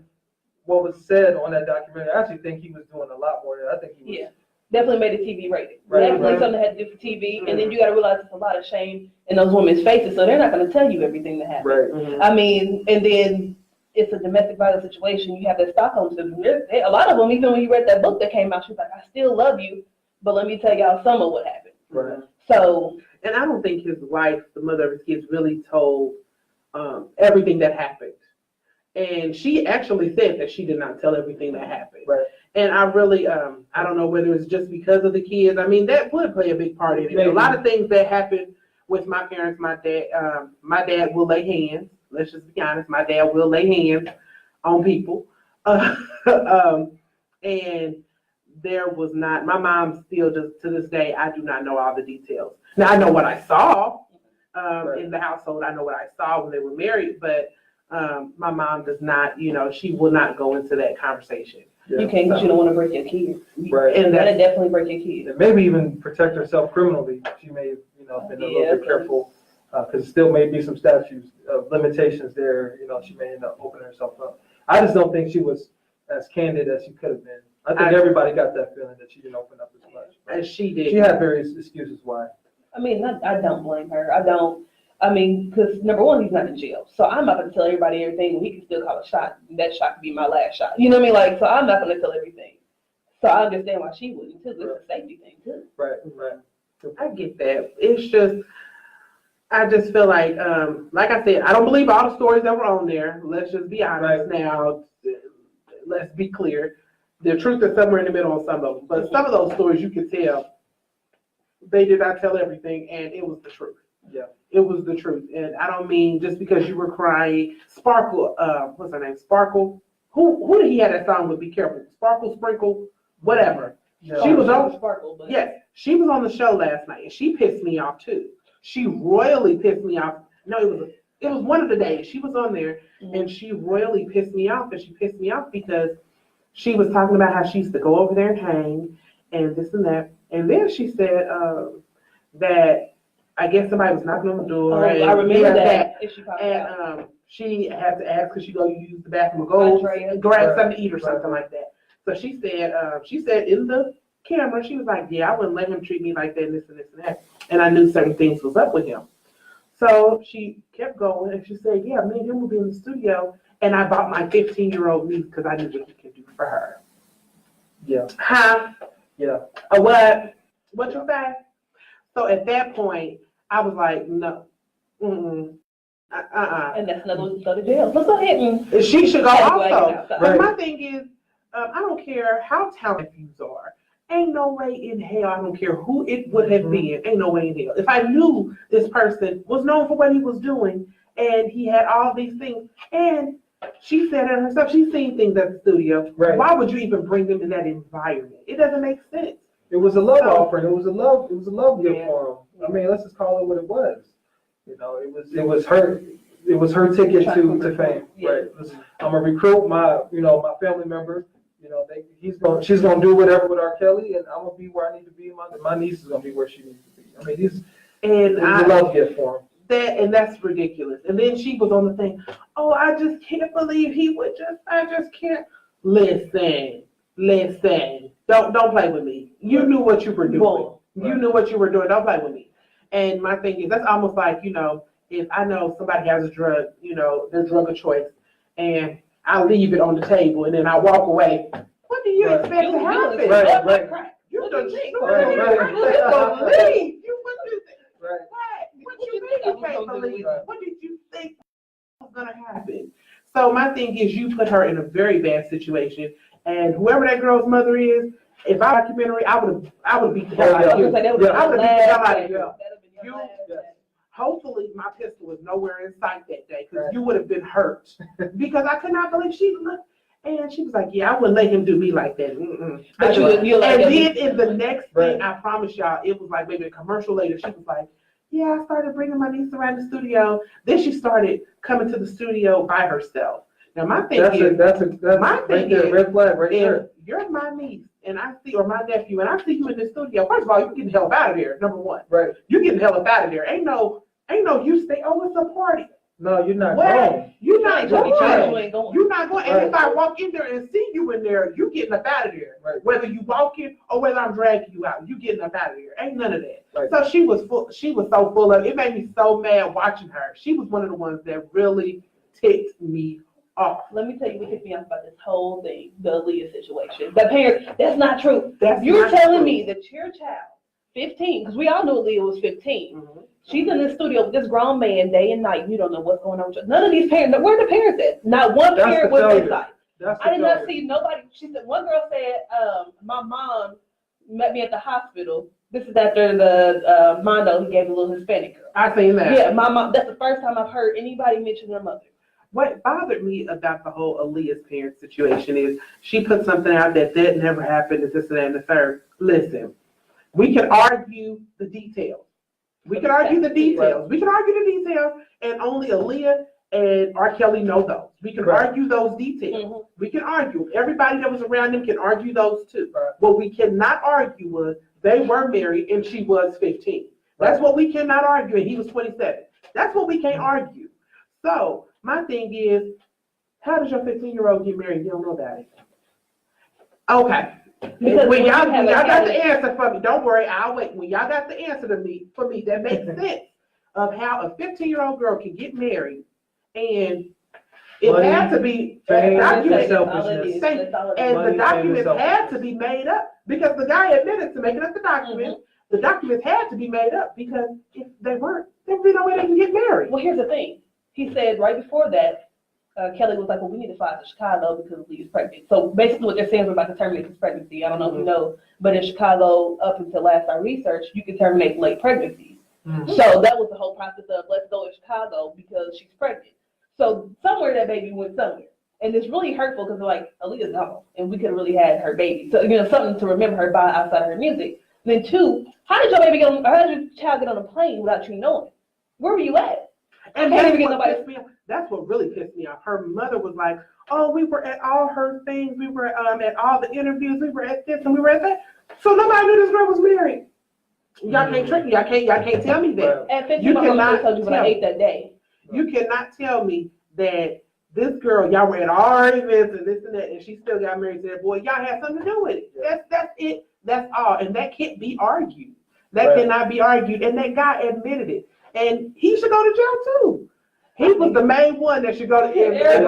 what was said on that documentary. I actually think he was doing a lot more than I think he was. Yeah. Definitely made it TV rated. Right, Definitely something that had to do for TV. And then you got to realize there's a lot of shame in those women's faces, so they're not going to tell you everything that happened. Right. I mean, and then it's a domestic violence situation. You have that Stockholm syndrome. A lot of them, even when you read that book that came out, she was like, I still love you, but let me tell y'all some of what happened. Right. So. And I don't think his wife, the mother of his kids, really told everything that happened. And she actually said that she did not tell everything that happened. Right. And I really, I don't know whether it's just because of the kids. I mean, that would play a big part in it. Maybe. A lot of things that happened with my parents, my dad will lay hands. Let's just be honest. My dad will lay hands on people. And there was not, my mom still just, to this day, I do not know all the details. Now, I know what I saw in the household. I know what I saw when they were married, but my mom does not, she will not go into that conversation. You can't, because you don't want to break your kids. Right. And that'll definitely break your kids. And maybe even protect herself criminally. She may have, been a little bit careful, because still may be some statutes of limitations there. She may end up opening herself up. I just don't think she was as candid as she could have been. I think everybody got that feeling that she didn't open up as much. And she did. She had various excuses why. I mean, I don't blame her. Because number one, he's not in jail. So I'm not going to tell everybody everything when he can still call a shot. That shot could be my last shot. You know what I mean? So I'm not going to tell everything. So I understand why she wouldn't, too. It's a safety thing, too. Right. I get that. It's just, I just feel like I said, I don't believe all the stories that were on there. Let's just be honest now. Let's be clear. The truth is somewhere in the middle on some of them. But some of those stories you could tell they did not tell everything, and it was the truth. Yeah. It was the truth. And I don't mean just because you were crying. Sparkle, what's her name? Sparkle. Who did he have that song with? Be careful. Sparkle, Sprinkle, whatever. Yeah. She was on. Sparkle, but Yes, she was on the show last night, and she pissed me off too. She royally pissed me off. No, it was one of the days she was on there, and she royally pissed me off. And she pissed me off because she was talking about how she used to go over there and hang, and this and that. And then she said that I guess somebody was knocking on the door. I remember that. If she popped out. And she had to ask because she go use the bathroom or go grab something to eat or something like that. So she said in the camera, she was like, yeah, I wouldn't let him treat me like that, and this and this and that. And I knew certain things was up with him. So she kept going, and she said, yeah, me and him will be in the studio, and I bought my 15-year-old niece because I knew what he could do for her. Yeah. Huh? Yeah. What? What you say? So at that point, I was like, no. And that's another one to go to jail. Let's go ahead and She should go also. outside. But my thing is, I don't care how talented you are. Ain't no way in hell, I don't care who it would have been, ain't no way in hell. If I knew this person was known for what he was doing and he had all these things, and she said it herself, she's seen things at the studio, why would you even bring them in that environment? It doesn't make sense. It was a love offering. It was a love gift for him. I mean, let's just call it what it was. You know, it was her ticket to fame. Yeah. Right. I'm gonna recruit my family members. You know, she's gonna do whatever with RKelly, and I'm gonna be where I need to be. My niece is gonna be where she needs to be. I mean, it was a love gift for him. That's ridiculous. And then she was on the thing, oh, I just can't believe I just can't. Listen. Don't play with me. You knew what you were doing. You knew what you were doing. Don't play with me. And my thing is, that's almost like, if I know somebody has a drug, their drug of choice, and I leave it on the table and then I walk away, what do you expect to happen? Right. You done leave. What you mean you can't believe? What did you think was gonna happen? So my thing is, you put her in a very bad situation, and whoever that girl's mother is, if I documentary, I would beat the hell out of you. I would beat the hell out of you. Hopefully my pistol was nowhere in sight that day, because you would have been hurt. Because I could not believe she looked, and she was like, yeah, I wouldn't let him do me like that. But and then in the next thing, I promise y'all, it was like maybe a commercial later, she was like, yeah, I started bringing my niece around the studio. Then she started coming to the studio by herself. Now my thing is, that's red flag right there. You're my niece, and I see, or my nephew, and I see you in the studio. First of all, you're getting the hell up out of there. Number one, right? You're getting the hell up out of there. Ain't no you stay. Oh, it's a party. No, you're not going. You're not going. Going. You're not going. And if I walk in there and see you in there, you getting up out of there. Right. Whether you walk in or whether I'm dragging you out, you getting up out of there. Ain't none of that. Right. So she was so full of. It made me so mad watching her. She was one of the ones that really ticked me off. Let me tell you what ticked me off about this whole thing, the Aaliyah situation. The parents, that's not true. You're telling me that your child, 15, because we all knew Aaliyah was 15. Mm-hmm. She's in the studio with this grown man day and night. You don't know what's going on. None of these parents, where are the parents at? Not one parent was inside. I did not see nobody. She said, one girl said, my mom met me at the hospital. This is after the Mondo, he gave a little Hispanic girl. I seen that. Yeah, my mom, that's the first time I've heard anybody mention their mother. What bothered me about the whole Aaliyah's parents situation is she put something out that never happened, and this and that and the third. Listen, we can argue the details. We can argue the details. And only Aaliyah and RKelly know those. We can argue those details. Mm-hmm. We can argue. Everybody that was around them can argue those too. Right. What we cannot argue was they were married and she was 15. That's what we cannot argue, and he was 27. That's what we can't argue. So my thing is, how does your 15-year-old get married? You don't know about it. Okay. Because when y'all got the answer for me, don't worry, I'll wait. When y'all got the answer for me, that makes sense of how a 15-year-old girl can get married, and it had to be documented, and the documents had to be made up because the guy admitted to making up the documents. Mm-hmm. The documents had to be made up because if they weren't, there'd be no way they can get married. Well, here's the thing. He said right before that, Kelly was like, well, we need to fly to Chicago because Leah's pregnant. So basically what they're saying is we're about to terminate his pregnancy. I don't know if you know, but in Chicago, up until last I researched, you can terminate late pregnancies. So that was the whole process of let's go to Chicago because she's pregnant. So somewhere that baby went somewhere. And it's really hurtful because like, Aaliyah's gone and we could have really had her baby. So, something to remember her by outside of her music. Then two, how did your child get on a plane without you knowing? Where were you at? And that's what really pissed me off. Her mother was like, oh, we were at all her things. We were at all the interviews. We were at this and we were at that. So nobody knew this girl was married. Y'all can't trick me. Y'all can't tell me that. At 15, my mom told you when I ate that day. You cannot tell me that this girl, y'all were at all her events and this and that, and she still got married to that boy. Y'all had something to do with it. That's it. That's all. And that can't be argued. That cannot be argued. And that guy admitted it. And he should go to jail too. He was the main one that should go to. If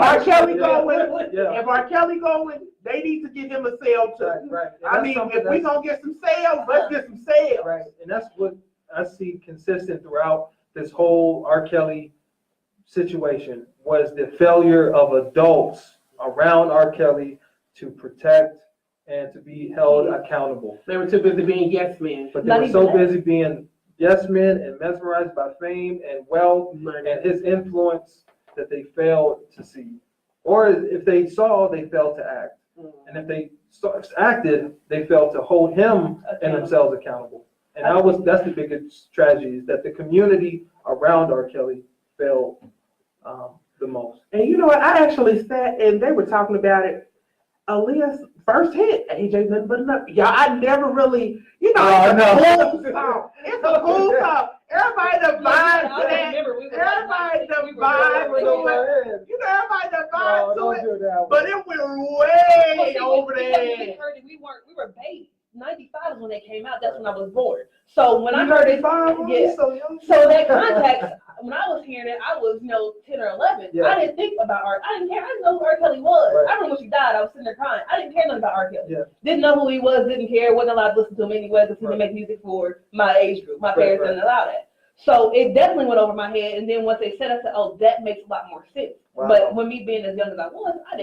RKelly going, they need to give him a sale too. Right. I mean, if we gonna get some sales, let's get some sales. Right, and that's what I see consistent throughout this whole RKelly situation was the failure of adults around RKelly to protect and to be held accountable. They were too busy being yes men. But they were so busy being yes men and mesmerized by fame and wealth and his influence that they failed to see. Or if they saw, they failed to act. And if they acted, they failed to hold him and themselves accountable. And that's the biggest tragedy, is that the community around RKelly failed the most. And you know what? I actually sat and they were talking about it. Aaliyah's first hit, AJ Nothing But Enough. Y'all, I never really, it's a cool song. It's a cool song. Everybody that vibes to that. Everybody that vibes to it. Everybody that vibes to it. But it went way over there. We were babies. 95 is when they came out. That's when I was born. So when I heard it, so that context, when I was hearing it, I was 10 or 11. Yeah. I didn't think about art. I didn't care. I didn't know who RKelly was. Right. I remember when she died, I was sitting there crying. I didn't care nothing about RKelly. Yeah. Didn't know who he was. Didn't care. Wasn't allowed to listen to him anyway because he didn't make music for my age group. My parents didn't allow that. So it definitely went over my head. And then once they said, I said, oh, that makes a lot more sense. Wow. But when me being as young as I was like,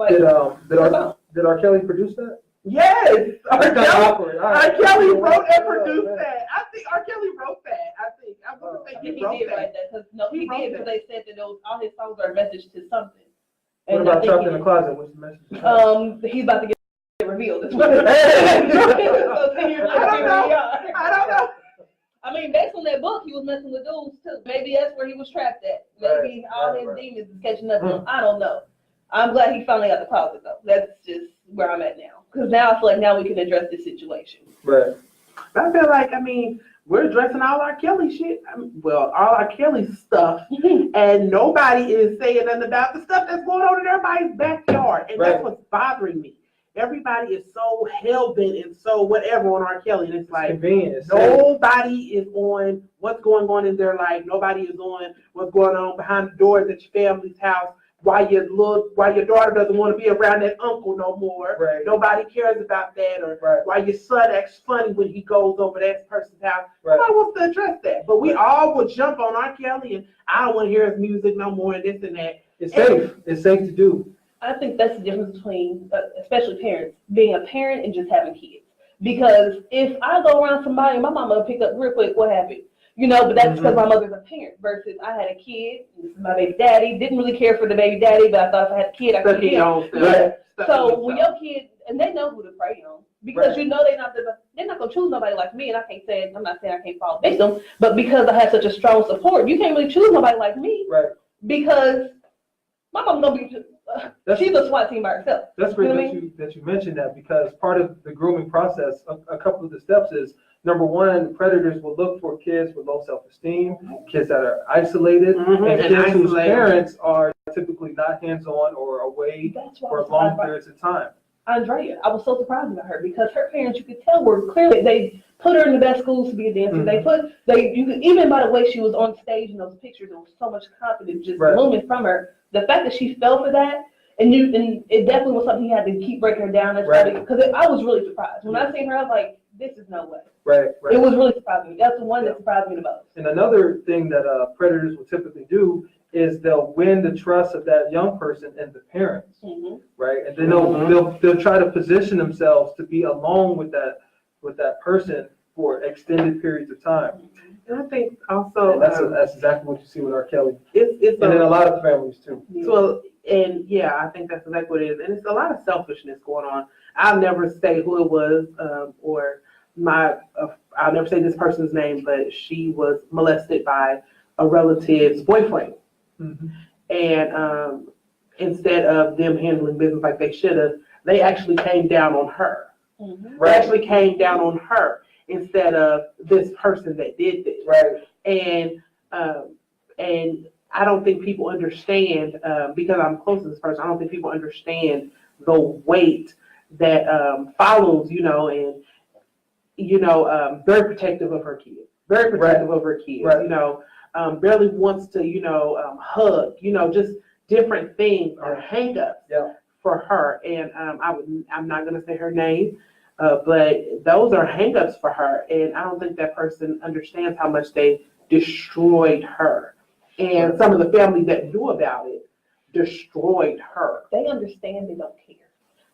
did RKelly produce that? Yes, RKelly wrote and produced that. I think RKelly wrote that. I'm gonna say he wrote did write that because he did because they said that all his songs are a message to something. What about Trapped in the Closet? What's the message? He's about to get revealed. I don't know. I mean, based on that book, he was messing with dudes too. Maybe that's where he was trapped at. Maybe all his demons is catching up to him. I don't know. I'm glad he finally got the closet though. That's just where I'm at now. Because now I feel like now we can address this situation. Right. I feel like, we're addressing all RKelly shit. All RKelly stuff. And nobody is saying nothing about the stuff that's going on in everybody's backyard. And that's what's bothering me. Everybody is so hell-bent and so whatever on RKelly. And it's like, nobody is on what's going on in their life. Nobody is on what's going on behind the doors at your family's house. Why your daughter doesn't want to be around that uncle no more. Right. Nobody cares about that. Or why your son acts funny when he goes over that person's house. Nobody wants to address that. But we all would jump on RKelly and I don't want to hear his music no more and this and that. It's safe. It's safe to do. I think that's the difference between, especially parents, being a parent and just having kids. Because if I go around somebody and my mama will pick up real quick, what happened? But that's because my mother's a parent versus I had a kid, this is my baby daddy, didn't really care for the baby daddy, but I thought if I had a kid, I could care. So when your kid, and they know who to prey on, because they're not going to choose nobody like me, and I'm not saying I can't fall victim, but because I had such a strong support, you can't really choose nobody like me, because my mom's going to be, she's a SWAT team by herself. That's great that you mentioned that, because part of the grooming process, a couple of the steps is, number one, predators will look for kids with low self-esteem, kids that are isolated, and kids whose parents are typically not hands-on or away for long periods of time. Andrea, I was so surprised about her because her parents, you could tell, were clearly, they put her in the best schools to be a dancer. You could, even by the way she was on stage in those pictures, there was so much confidence just blooming from her. The fact that she fell for that, and it definitely was something he had to keep breaking her down. Because I was really surprised. When I seen her, I was like, this is no way. Right. It was really surprising me. That's the one that surprised me the most. And another thing that predators will typically do is they'll win the trust of that young person and the parents, Mhm. right? And then they'll try to position themselves to be alone with that person for extended periods of time. And I think also And that's exactly what you see with R. Kelly, it's and in a lot of families too. so, and yeah, I think that's exactly what it is. And it's a lot of selfishness going on. I'll never say who it was, or I'll never say this person's name, but she was molested by a relative's boyfriend. Mhm. And instead of them handling business like they should have, they actually came down on her. Mhm. They actually came down on her instead of this person that did this. Right. And I don't think people understand, because I'm close to this person, I don't think people understand the weight that follows, and very protective of her kids, very protective of her kids, Right. barely wants to, hug, just different things or hang-ups Yeah. for her. And I'm not gonna say her name, but those are hang-ups for her. And I don't think that person understands how much they destroyed her. And some of the family that knew about it destroyed her. They understand, they don't care.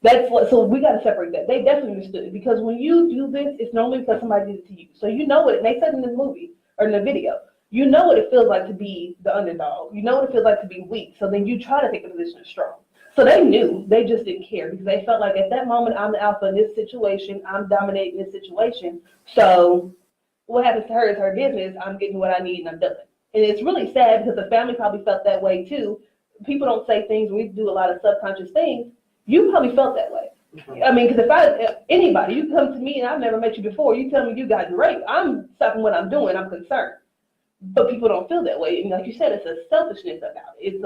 That's what, so we gotta separate that. They definitely understood it, because when you do this, it's normally because somebody did it to you. So you know it, and they said in the movie, or in the video, you know what it feels like to be the underdog. You know what it feels like to be weak. So then you try to take a position of strong. So they knew, they just didn't care, because they felt like at that moment, I'm the alpha in this situation, I'm dominating this situation. So what happens to her is her business, I'm getting what I need and I'm done. And it's really sad, because the family probably felt that way too. People don't say things, we do a lot of subconscious things. You probably felt that way. I mean, because if anybody, you come to me and I've never met you before, you tell me you got raped, I'm stopping what I'm doing, I'm concerned. But people don't feel that way. And like you said, it's a selfishness about it. It's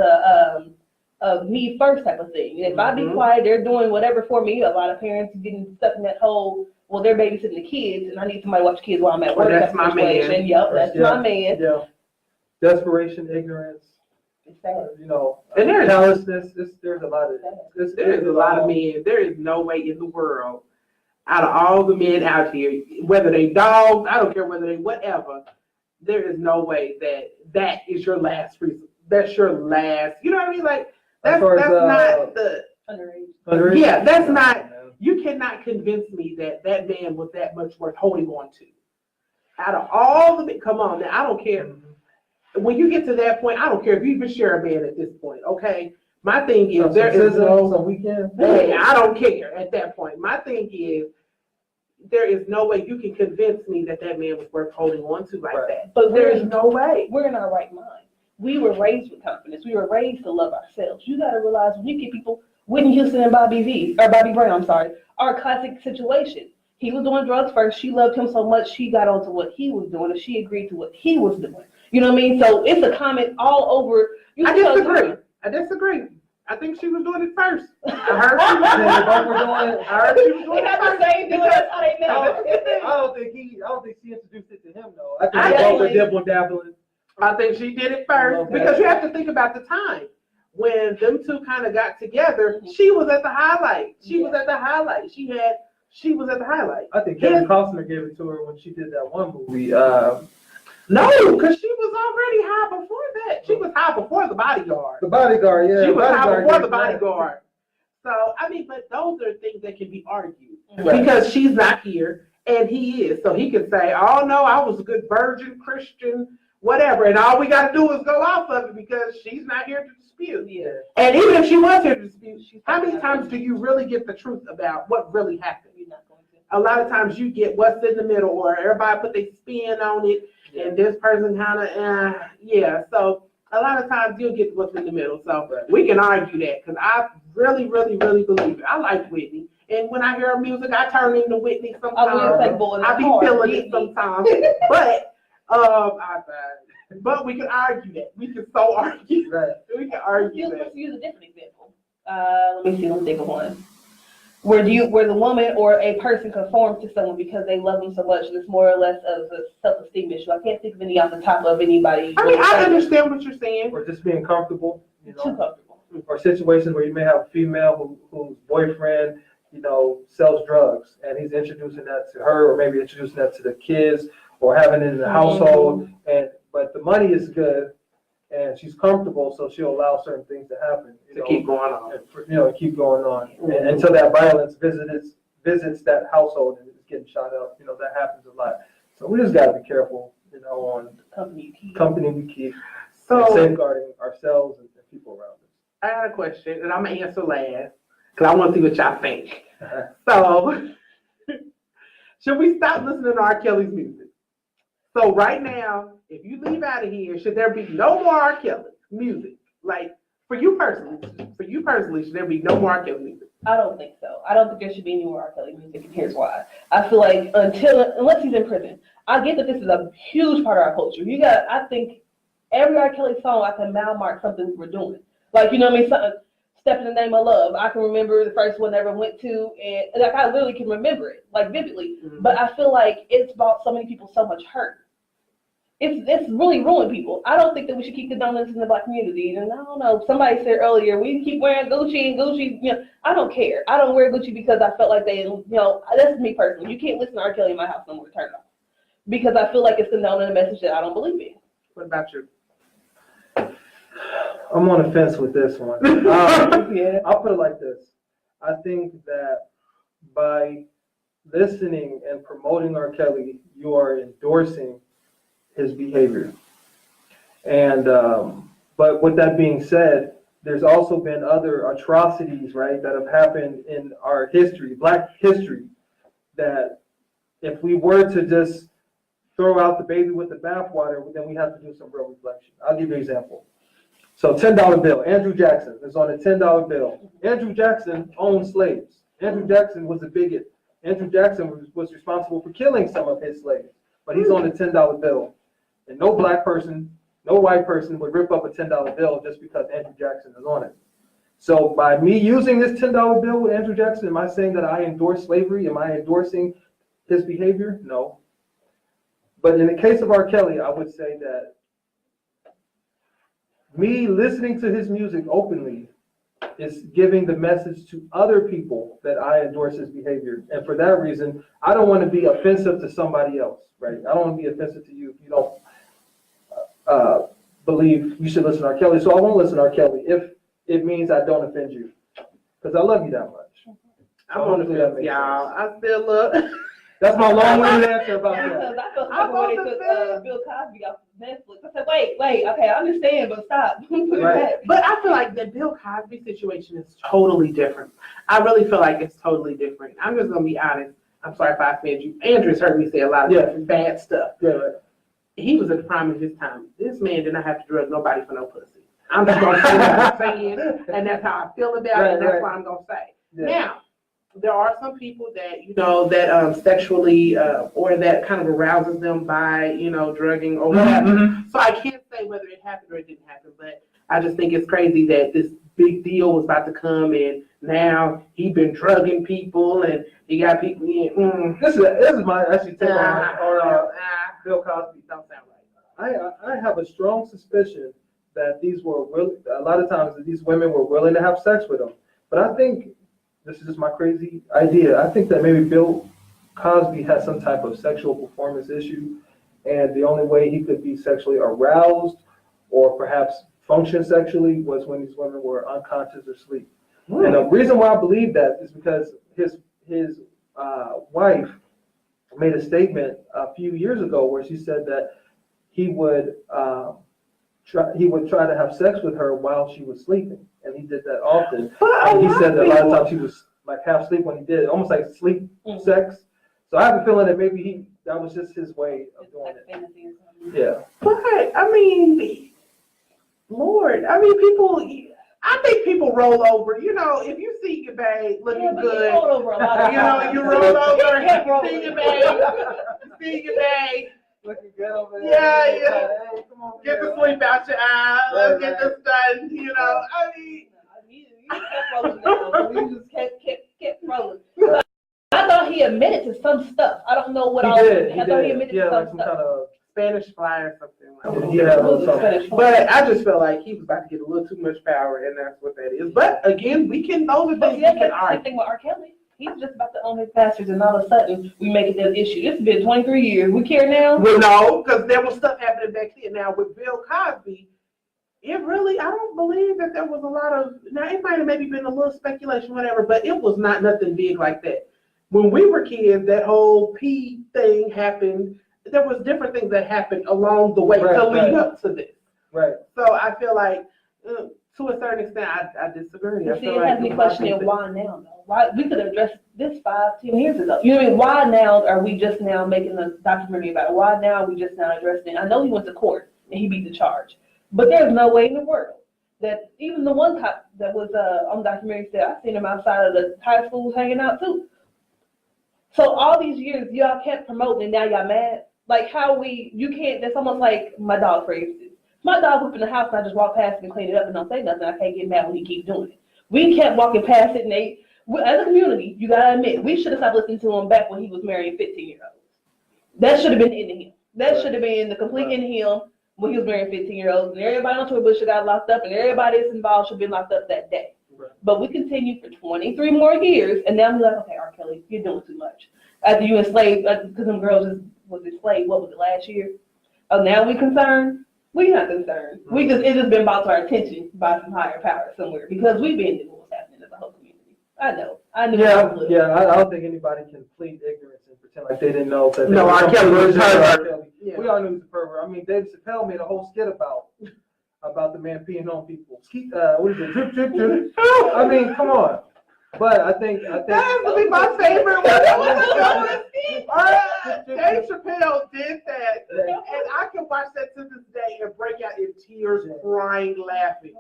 a me first type of thing. And if I be quiet, they're doing whatever for me. A lot of parents getting stuck in that whole, well, they're babysitting the kids and I need somebody to watch kids while I'm at work. Well, that's my situation. man. Yep, that's Yeah. my man. Yeah. Desperation, ignorance, It's sad. And there's- callousness. There's a lot of There is a lot of men. There is no way in the world, out of all the men out here, whether they dogs, I don't care whether they whatever, there is no way that is your last reason. That's your last. You know what I mean? Like that's not the Underage. Yeah, that's Yeah, not. man. You cannot convince me that that man was that much worth holding on to. Out of all the men, come on now, I don't care. When you get to that point, I don't care if you even share a man at this point. Okay, my thing is there is no. on weekends. Hey, I don't care at that point. My thing is, there is no way you can convince me that that man was worth holding on to like Right. that. But There is no way. we're in our right mind. We were raised with confidence. We were raised to love ourselves. You got to realize when you get people, Whitney Houston and Bobby Brown, I'm sorry, are a classic situation. He was doing drugs first. She loved him so much, she got onto what he was doing, and she agreed to what he was doing. You know what I mean? So it's a comment all over. I disagree. I think she was doing it first. I heard she was doing it. I heard she was doing They it have the first. same doing. That's how they met. I don't think she introduced it to him though. I think I they both were think- dibble dabbling. I think she did it first Okay. because you have to think about the time when them two kind of got together. She was at the highlight. She was at the highlight. She was at the highlight. I think Kevin Costner gave it to her when she did that one movie. No, because she was already high before that. She was high before The Bodyguard. The Bodyguard, yeah. She was high Bodyguard before did The that. Bodyguard. So, I mean, but those are things that can be argued Right. because she's not here and he is. So he can say, oh no, I was a good virgin Christian, whatever. And all we got to do is go off of it because she's not here to dispute. Yeah. And even if she was here to dispute, how many times do you really get the truth about what really happened? You're not going to. A lot of times you get what's in the middle or everybody put their spin on it. And this person kind of, yeah. So a lot of times you'll get what's in the middle. So we can argue that because I really, really, really believe it. I like Whitney. And when I hear her music, I turn into Whitney I will sometimes. say, boy, I be hard, feeling Whitney. it sometimes. But we can argue that. We can so argue. Right. We can argue that. Let's use a different example. Let me see. Let's think of one. Where the woman or a person conforms to someone because they love them so much, and it's more or less of a self-esteem issue. I can't think of any off the top of anybody. I mean, I understand what you're saying. Or just being comfortable, Too comfortable. Or situations where you may have a female whose boyfriend, sells drugs, and he's introducing that to her, or maybe introducing that to the kids, or having it in the household. But the money is good, and she's comfortable, so she'll allow certain things to happen. To keep going on. And keep going on. And until that violence visits that household and is getting shot up, that happens a lot. So we just gotta be careful, on company we keep, So and safeguarding ourselves and people around us. I got a question, and I'm gonna answer last because I want to see what y'all think. So, should we stop listening to R. Kelly's music? So right now, if you leave out of here, should there be no more R. Kelly music? Like for you personally, should there be no more R. Kelly music? I don't think so. I don't think there should be any more R. Kelly music, and here's why. I feel like unless he's in prison, I get that this is a huge part of our culture. I think every R. Kelly song I can mark something we're doing. Like, something, Step in the Name of Love. I can remember the first one I ever went to, and like I literally can remember it, like vividly. Mm-hmm. But I feel like it's brought so many people so much hurt. It's really ruined people. I don't think that we should keep condoning this in the Black community. And I don't know, somebody said earlier, we keep wearing Gucci and Gucci, I don't care. I don't wear Gucci because I felt like that's me personally. You can't listen to R. Kelly in my house no more, turn it off. Because I feel like it's condoning a message that I don't believe in. What about you? I'm on the fence with this one. Yeah. I'll put it like this. I think that by listening and promoting R. Kelly, you are endorsing his behavior. And but with that being said, there's also been other atrocities, right, that have happened in our history, Black history, that if we were to just throw out the baby with the bathwater, then we have to do some real reflection. I'll give you an example. So $10 bill, Andrew Jackson is on a $10 bill. Andrew Jackson owned slaves. Andrew Jackson was a bigot. Andrew Jackson was responsible for killing some of his slaves, but he's on a $10 bill. And no Black person, no white person would rip up a $10 bill just because Andrew Jackson is on it. So by me using this $10 bill with Andrew Jackson, am I saying that I endorse slavery? Am I endorsing his behavior? No. But in the case of R. Kelly, I would say that me listening to his music openly is giving the message to other people that I endorse his behavior. And for that reason, I don't want to be offensive to somebody else, right? I don't want to be offensive to you if you don't believe you should listen to R. Kelly. So I won't listen to R. Kelly if it means I don't offend you, because I love you that much. I'm on the fence, y'all. I still look. That's my long-winded answer about that. I felt like when they took Bill Cosby off Netflix. I said, wait, okay, I understand, but stop. Right. But I feel like the Bill Cosby situation is totally different. I really feel like it's totally different. I'm just gonna be honest. I'm sorry if I offend you. Andrew's heard me say a lot of bad stuff. Yeah, right. He was at the prime of his time. This man did not have to drug nobody for no pussy. I'm just gonna say what I'm saying, and that's how I feel about it, and that's what I'm gonna say. Yeah. Now, there are some people that, that sexually or that kind of arouses them by, drugging or whatever. Mm-hmm. So I can't say whether it happened or it didn't happen, but I just think it's crazy that this big deal was about to come and now he been drugging people and he got people in. This is my actually take on Bill Cosby. Don't sound right. I have a strong suspicion that a lot of times these women were willing to have sex with him. But I think, this is just my crazy idea, I think that maybe Bill Cosby has some type of sexual performance issue, and the only way he could be sexually aroused or perhaps function sexually was when these women were unconscious or asleep. Mm. And the reason why I believe that is because his wife made a statement a few years ago where she said that he would try to have sex with her while she was sleeping, and he did that often. And he said that a lot of times he was like half asleep when he did it, almost like sleep sex. So I have a feeling that maybe that was just his way of doing it. Yeah. But I mean, Lord, I think people roll over. If you see your babe looking good, you roll over a lot. You roll over, you see your babe. Looking good over there. Yeah. Hey, come on, get the sleep out your eye. Let's get this done. You kept rolling down. You just kept rolling. I thought he admitted to some stuff. I don't know what he all. Did. I thought he admitted to some stuff. Kind of Spanish fly or something. Yeah, but I just felt like he was about to get a little too much power, and that's what that is. But again, those are things we can argue. The thing with R. Kelly. He's just about to own his pastors, and all of a sudden we make it an issue. This has been 23 years. We care now? Well, no, because there was stuff happening back then. Now with Bill Cosby, It really, I don't believe that there was a lot of, now it might have maybe been a little speculation, whatever, but it was not nothing big like that. When we were kids, that whole P thing happened. There was different things that happened along the way to lead up to this. Right. So I feel like, to a certain extent, I disagree. I See, feel it like has me questioning why now, though. Why we could have addressed this 5-10 years ago. You know what I mean? Why now are we just now making a documentary about it? Why now are we just now addressing it? I know he went to court and he beat the charge, but there's no way in the world that even the one cop that was on the documentary said, I seen him outside of the high schools hanging out too. So all these years, y'all kept promoting and now y'all mad? Like you can't, that's almost like my dog, for instance. My dog up in the house and I just walk past it and clean it up and don't say nothing. I can't get mad when he keeps doing it. We kept walking past it and as a community, you gotta admit, we should have stopped listening to him back when he was marrying 15-year-olds. That should have been into him. That should have been the complete into him when he was marrying 15-year-olds. And everybody on Twitter Bush got locked up and everybody that's involved should have been locked up that day. Right. But we continued for 23 more years and now we're like, okay, RKelly, you're doing too much. After you enslaved, because them girls was enslaved, what was it, last year? Oh, now we concerned? We're not concerned. It's just been brought to our attention by some higher power somewhere because we've been doing what's happening as a whole community. I know. I knew. Yeah. I don't think anybody can plead ignorance and pretend like they didn't know that. No, RKelly was a pervert. Yeah. We all knew he was a pervert. I mean, David Chappelle made a whole skit about the man peeing on people. What is it? Drip, drip, drip. I mean, come on. But I think that has to be my favorite one. Dave Chappelle did that, and I can watch that to this day and break out in tears, crying, laughing.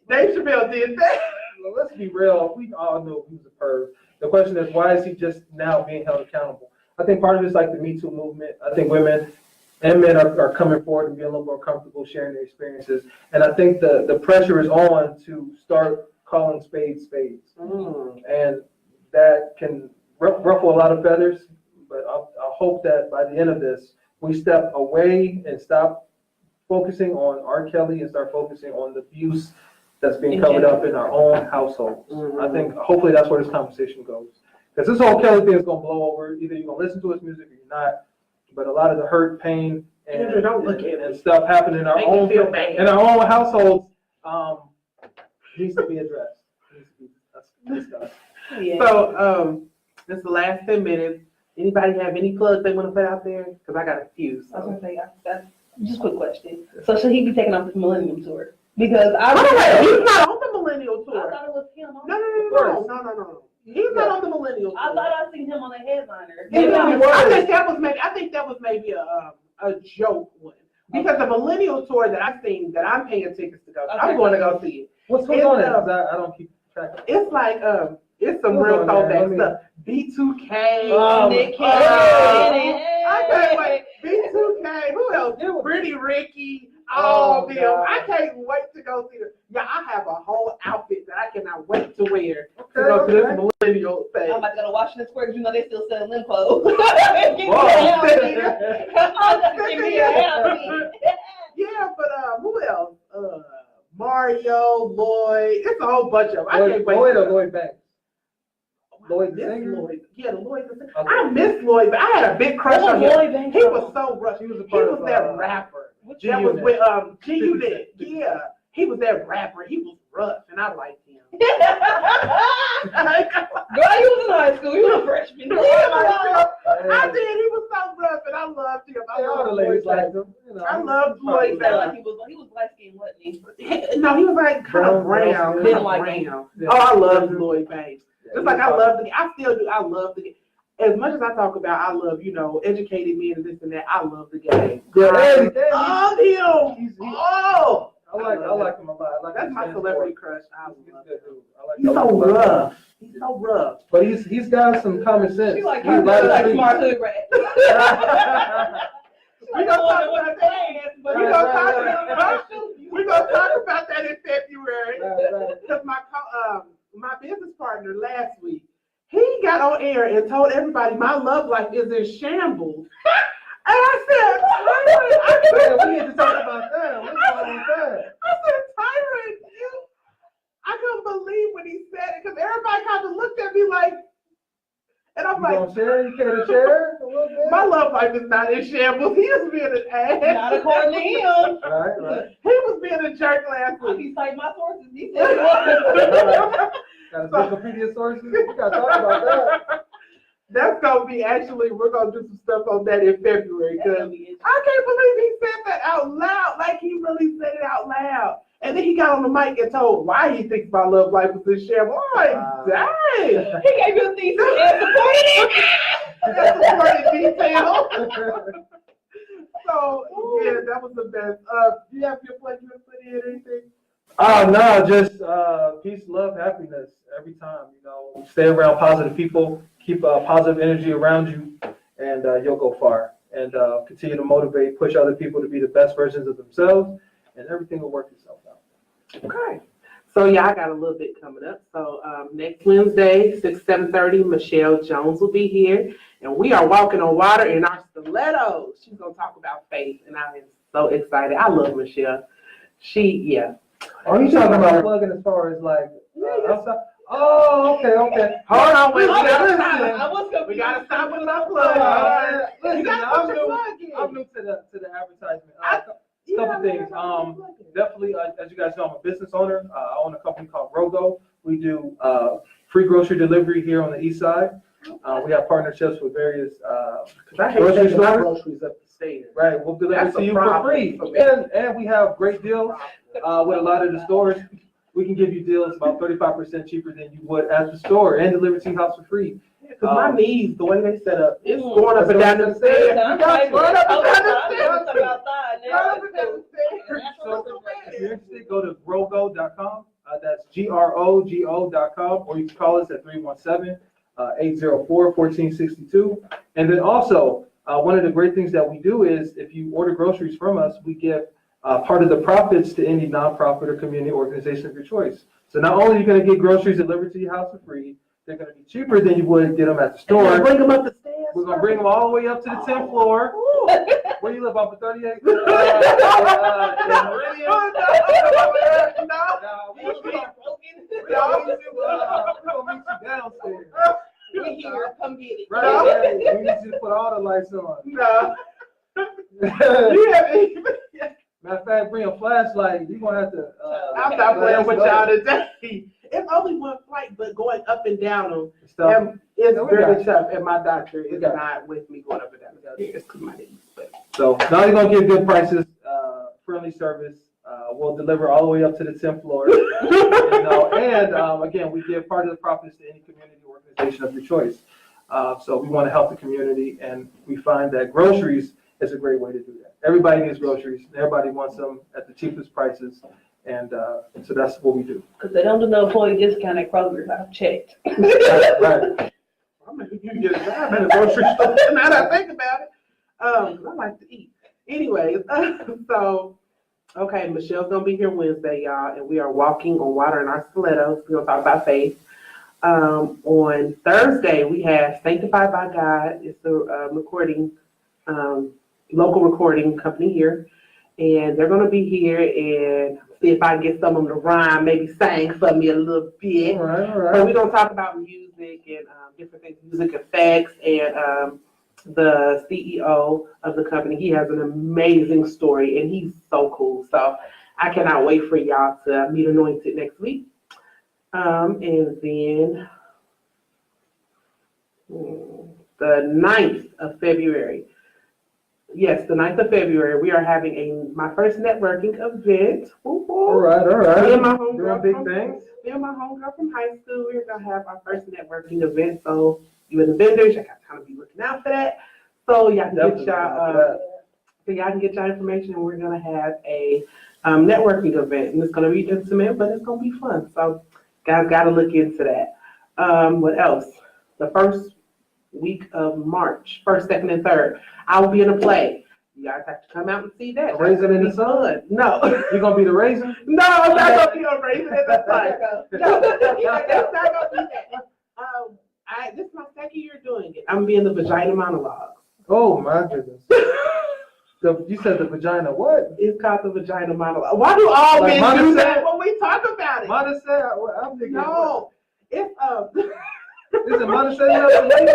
Dave Chappelle did that. Well, let's be real. We all know he was a perv. The question is, why is he just now being held accountable? I think part of it is like the Me Too movement. I think women and men are coming forward and being a little more comfortable sharing their experiences. And I think the pressure is on to start calling spades. And that can ruffle a lot of feathers. But I hope that by the end of this, we step away and stop focusing on RKelly and start focusing on the abuse that's being covered up in our own households. I think hopefully that's where this conversation goes. Because this whole Kelly thing is going to blow over. Either you're going to listen to his music or you're not. But a lot of the hurt, pain, and stuff happening in our own households needs to be addressed. Needs to be discussed. Yeah. So this is the last 10 minutes. Anybody have any plugs they want to put out there? Because I got a few. So. I was going to say, that's just a quick question. So should he be taking off this Millennium Tour? Because he's not on the Millennial Tour. I thought it was him. No. He's not on the Millennial Tour. I thought I seen him on the headliner. I think that was maybe a joke one. Because the Millennial Tour that I've seen, that I'm paying tickets to go, I'm going to go see it. What's going on? I don't keep track of it. It's like it's some real throwback stuff. B2K, Nick I can't wait. B2K, who else? Pretty Ricky, all them. I can't wait to go see them. Yeah, I have a whole outfit that I cannot wait to wear to go to this Millennial thing. I'm about to go to Washington Square because you know they still selling them clothes. Yeah, but who else? Mario, Lloyd. It's a whole bunch of them. I can't wait. Lloyd or Lloyd Banks? Lloyd the singer? Yeah, Lloyd the singer. Okay. I miss Lloyd, but I had a big crush on him. He was so rough. He was that rapper. That was with G-Unit. Yeah. He was that rapper. He was rough, and I liked him. Girl, you was in high school. You were a freshman. I did. He was so rough, and I loved him. All the ladies liked him. I loved Lloyd. He was light skinned, wasn't he? No, he was like kind of brown. Didn't like him. Oh, I loved Lloyd Banks. Just like I love I still do. I love the. As much as I talk about, I love, educated men and this and that. I love the game. I love him. I like him a lot. That's my celebrity crush. I love him. He's so rough. He's so rough. But he's got some common sense. She's like smart hood rat. We're gonna talk about that. We're gonna talk about that in February. Because my business partner last week, he got on air and told everybody my love life is in shambles. And I said, we need to talk about that. What's going on there? I said, Tyron, I couldn't believe when he said it because everybody kind of looked at me like, and I'm like, share? You care to share? My love life is not in shambles. He is being an ass. Not according to him. Right. He was being a jerk last I week. be citing my sources. He said it was. Got a Wikipedia sources? We got to talk about that. That's gonna be actually, we're gonna do some stuff on that in February because I can't believe he said that out loud. Like he really said it out loud. And then he got on the mic and told why he thinks my love life is in shambles. I'm like, dang. He gave you a thesis and supported it. That's the detail. So yeah, that was the best. Do you have your plug you want to put in or anything? Oh no, just peace, love, happiness every time. You know, stay around positive people, keep positive energy around you, and you'll go far. And continue to motivate, push other people to be the best versions of themselves, and everything will work itself out. Okay. So yeah, I got a little bit coming up. So next Wednesday, 7:30, Michelle Jones will be here, and we are walking on water in our stilettos. She's gonna talk about faith, and I am so excited. I love Michelle. Are you talking about plugging as far as like outside? Oh, okay. Hold on, wait. I was confused. We gotta stop with our plug. Listen, You gotta put your plug in. I'm new to the advertisement. Couple things. Definitely, as you guys know, I'm a business owner. I own a company called Rogo. We do free grocery delivery here on the east side. We have partnerships with various grocery stores. Groceries up the stairs. Right, we'll deliver That's to a you for problem free. for me. And we have great deals with a lot of the stores. We can give you deals about 35% cheaper than you would at the store and deliver to your house for free. Because my knees, the way they set up, it's going up and down the stairs. I'm Going up and down the outside stairs. now. Going up and down the stairs. So if you're interested, go to grogo.com. That's GROGO.com, or you can call us at 317-804-1462. And then also, one of the great things that we do is if you order groceries from us, we give part of the profits to any nonprofit or community organization of your choice. So not only are you going to get groceries delivered to your house for free, they're going to be cheaper than you would get them at the store. Bring them up the stairs. We're going to bring them all the way up to the 10th floor. Where you live, off of 38? We're going to meet you downstairs. We here, come get it. Right? We need you to put all the lights on. No. Matter of fact, bring a flashlight. You're going to have to. I'm not playing with y'all today. It's only one flight, but going up and down them it's very tough. And my doctor is not with me going up and down the stairs because my knees. So now you're going to get good prices, friendly service. We'll deliver all the way up to the 10th floor. And again, we give part of the profits to any community organization of your choice. So we want to help the community, and we find that groceries is a great way to do that. Everybody needs groceries. Everybody wants them at the cheapest prices. And so that's what we do. Because they don't do no employee discount at Kroger's. I've checked. Right. I'm gonna you get a job at a grocery store. Now that I think about it, I like to eat. Anyways, so okay, Michelle's gonna be here Wednesday, y'all, and we are walking on water in our stilettos. We're gonna talk about faith. On Thursday, we have Sanctified by God. It's a recording, local recording company here, and they're gonna be here and see if I can get some of them to rhyme, maybe sing for me a little bit. All right. So we're gonna talk about music and different things, music effects, and the CEO of the company. He has an amazing story, and he's so cool. So I cannot wait for y'all to meet Anointed next week. And then the 9th of February. Yes, the 9th of February, we are having my first networking event. All right. Me and my homegirl Doing big things. Me and my homegirl from high school, we're gonna have our first networking event. So you and the vendors, I gotta kind of be looking out for that. So y'all can get y'all information, and we're gonna have a networking event, and it's gonna be intimate, but it's gonna be fun. So guys gotta look into that. What else? The first week of March, 1st, 2nd, and 3rd, I will be in a play. You guys have to come out and see that. Raisin in the Sun? No. You gonna be the raisin? No, I'm not gonna be a Raisin in the Sun. No, that's not gonna be that. This is my second year doing it. I'm being the vagina monologue. Oh my goodness. You said the vagina what? It's called the vagina monologue. Why do all Like men do Monica that said? when we talk about it? Mother said, I'm thinking. No, it's Is it Mother said you have a lady?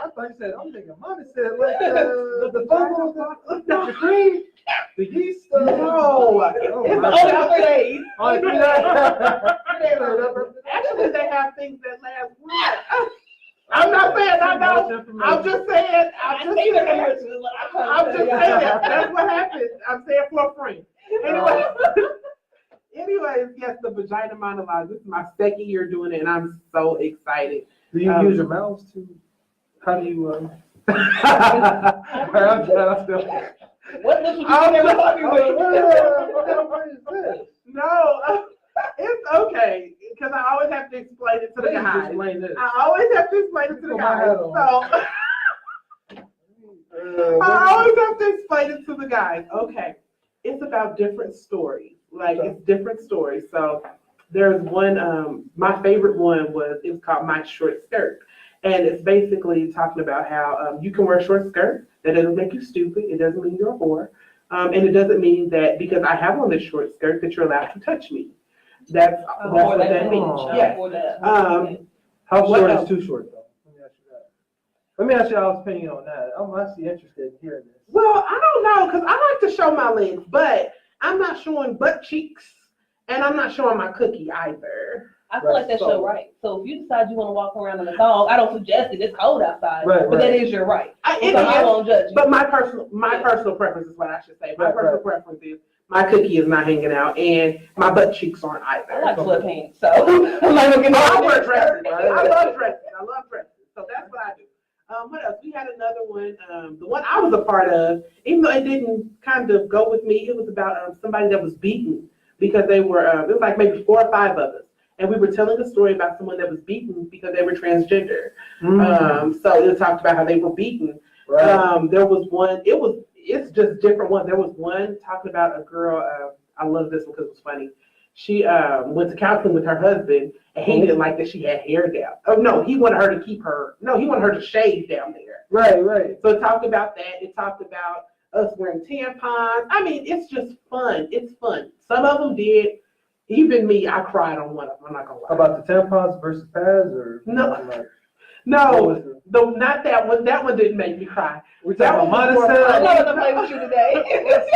I thought Like you said, I'm thinking, mine said like the bubble, the cream, the yeast. No, It's only 3 days. actually, they have things that last longer. I'm not saying I know. I'm just saying. I'm just saying. That's what happens. I'm saying for a friend. Anyway. Anyways, yes, the vagina monologue. This is my second year doing it, and I'm so excited. Do you use your mouths to? How do you? What was you never talking about? No, it's okay because I always have to explain it to the guys. I always have to explain it to the guys. So I always have to explain it to the guys. Okay, it's about different stories. Like it's different stories. So there's one. My favorite one was it was called My Short Skirt, and it's basically talking about how you can wear a short skirt. That doesn't make you stupid. It doesn't mean you're a whore. And it doesn't mean that because I have on this short skirt that you're allowed to touch me. That's what that means. Yes. How short is too short, though? Let me ask you that. Let me ask you y'all's opinion on that. I'm actually interested in hearing this. Well, I don't know because I like to show my legs, but I'm not showing butt cheeks, and I'm not showing my cookie either. I feel like that's your right. So if you decide you want to walk around in a thong, I don't suggest it. It's cold outside, but that is your right. I won't judge you. But my personal preference is what I should say. My personal preference is my cookie is not hanging out, and my butt cheeks aren't either. I like sweatpants, so I'm not gonna get I wear dresses. I love dresses. So that's what I do. What else? We had another one. The one I was a part of, even though it didn't kind of go with me, it was about somebody that was beaten because they were. It was like maybe 4 or 5 of us. And we were telling a story about someone that was beaten because they were transgender. So it talked about how they were beaten. Right. There was one, it's just different ones. There was one talking about a girl, I love this one because it was funny. She went to counseling with her husband and he didn't like that she had hair down. Oh no, he wanted her to shave down there. Right. So it talked about that. It talked about us wearing tampons. I mean, it's just fun. It's fun. Some of them did. Even me, I cried on one of them. I'm not gonna lie. About the tampons versus pads, or no, not that one. That one didn't make me cry. We're talking about I'm not gonna play with you today.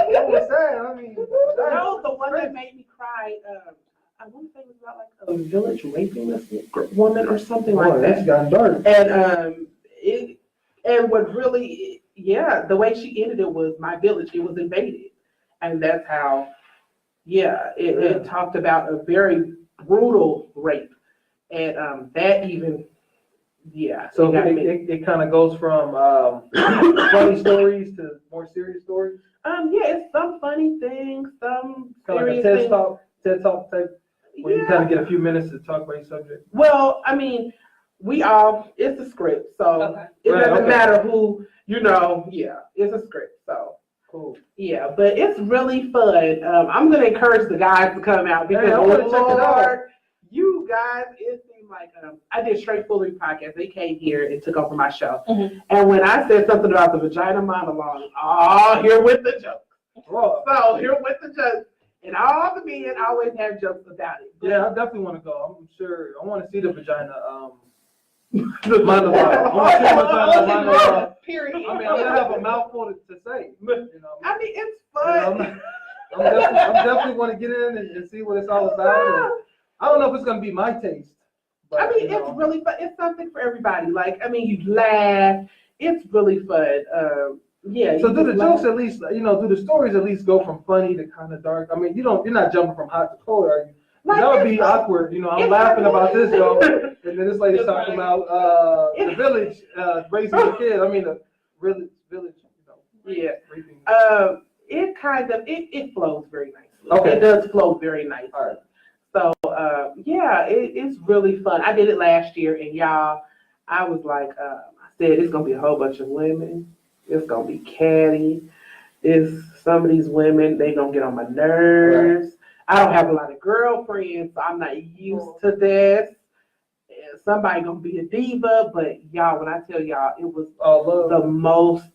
What was that? I mean, no, the one that made me cry. I want to say it was about like a village raping this woman or something like that. It's gotten dark. And what really, the way she ended it was my village. It was invaded, and that's how. It talked about a very brutal rape, and that even, So it kind of goes from funny stories to more serious stories. It's some funny things, some kind of like a TED Talk type, where you kind of get a few minutes to talk about your subject. Well, I mean, it's a script, so it doesn't matter who, it's a script, so. Cool. Yeah, but it's really fun. I'm gonna encourage the guys to come out because Lord, you guys, it seemed like I did Straight Foolery podcast. They came here and took over my show, and when I said something about the vagina monologue, here with the jokes. So here with the jokes, and all the men always have jokes about it. But, I definitely want to go. I'm sure I want to see the vagina. Monologue. Period. I mean, I'm gonna have a mouthful to say. I mean, it's fun. I'm definitely want to get in and see what it's all about. And I don't know if it's gonna be my taste. But, I mean, it's really fun. It's something for everybody. Like, I mean, you laugh. It's really fun. So do the jokes at least, do the stories at least go from funny to kind of dark? I mean, you're not jumping from hot to cold, are you? Like, that would be awkward. I'm laughing about this joke, and then this lady's talking about the village raising a kid. I mean, the village, raising. It kind of it flows very nicely. Okay. It does flow very nicely. All right. So it's really fun. I did it last year, and y'all, I was like, I said it's gonna be a whole bunch of women. It's gonna be catty. Some of these women, they gonna get on my nerves. Right. I don't have a lot of girlfriends, so I'm not used to this. Somebody gonna be a diva, but y'all, when I tell y'all, it was the most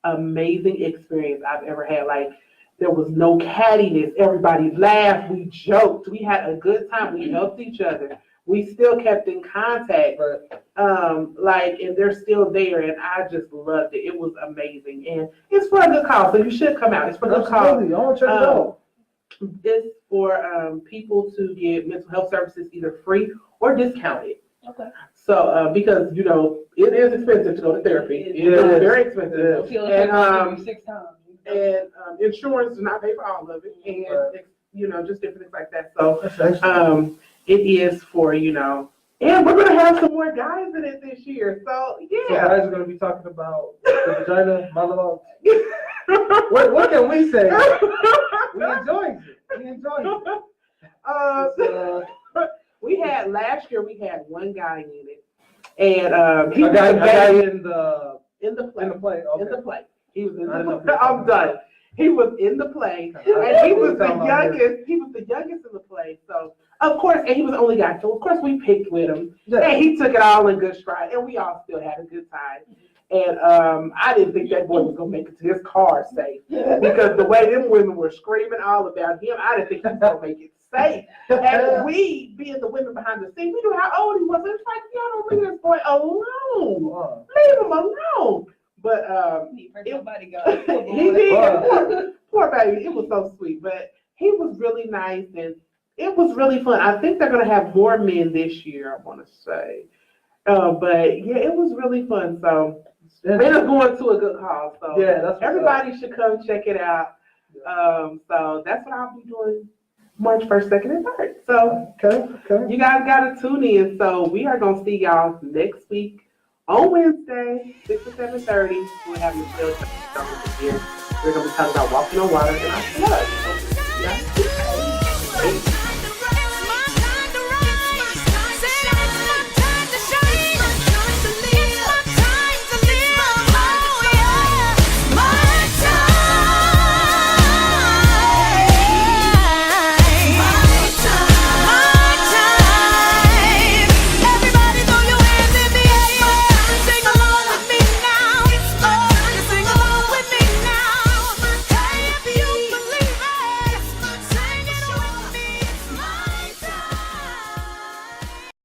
amazing experience I've ever had. Like, there was no cattiness. Everybody laughed. We joked. We had a good time. We helped each other. we still kept in contact. Right. And they're still there, and I just loved it. It was amazing, and it's for a good cause, so you should come out. It's for a good cause. Absolutely. I want to check it out. It's for people to get mental health services either free or discounted. Okay. So, because, you know, it is expensive to go to therapy. It is very expensive. And 6 times. And insurance does not pay for all of it. And, Right. you know, just different things like that. So, That's excellent. it is for, you know, and we're going to have some more guys in it this year. So, So yeah. guys are going to be talking about the vagina monologue. What can we say? We enjoyed it. We enjoyed it. Last year we had one guy in it, and he A was guy the in the play. Okay. In the play. He was in I didn't know if the you were I'm done. He was in the play, and he was the youngest. He was the youngest in the play. So of course, and he was the only guy. So of course we picked with him, Yeah. and he took it all in good stride, and we all still had a good time. And I didn't think that boy was gonna make it to his car safe because the way them women were screaming all about him, I didn't think he was gonna make it safe. And we, being the women behind the scene, we knew how old he was. It's like, y'all don't leave this boy alone. Leave him alone. But He did. he did. Poor baby. It was so sweet. But he was really nice, and it was really fun. I think they're gonna have more men this year, I want to say. But yeah, it was really fun. So and it's going to a good cause. So Yeah, that's everybody should come check it out. So that's what I'll be doing March 1st, 2nd, and 3rd. So Okay. you guys got to tune in. So we are going to see y'all next week on Wednesday, 6 to 7:30. We'll have Michelle here. We're going to be talking about walking on water and our blood. So, yeah.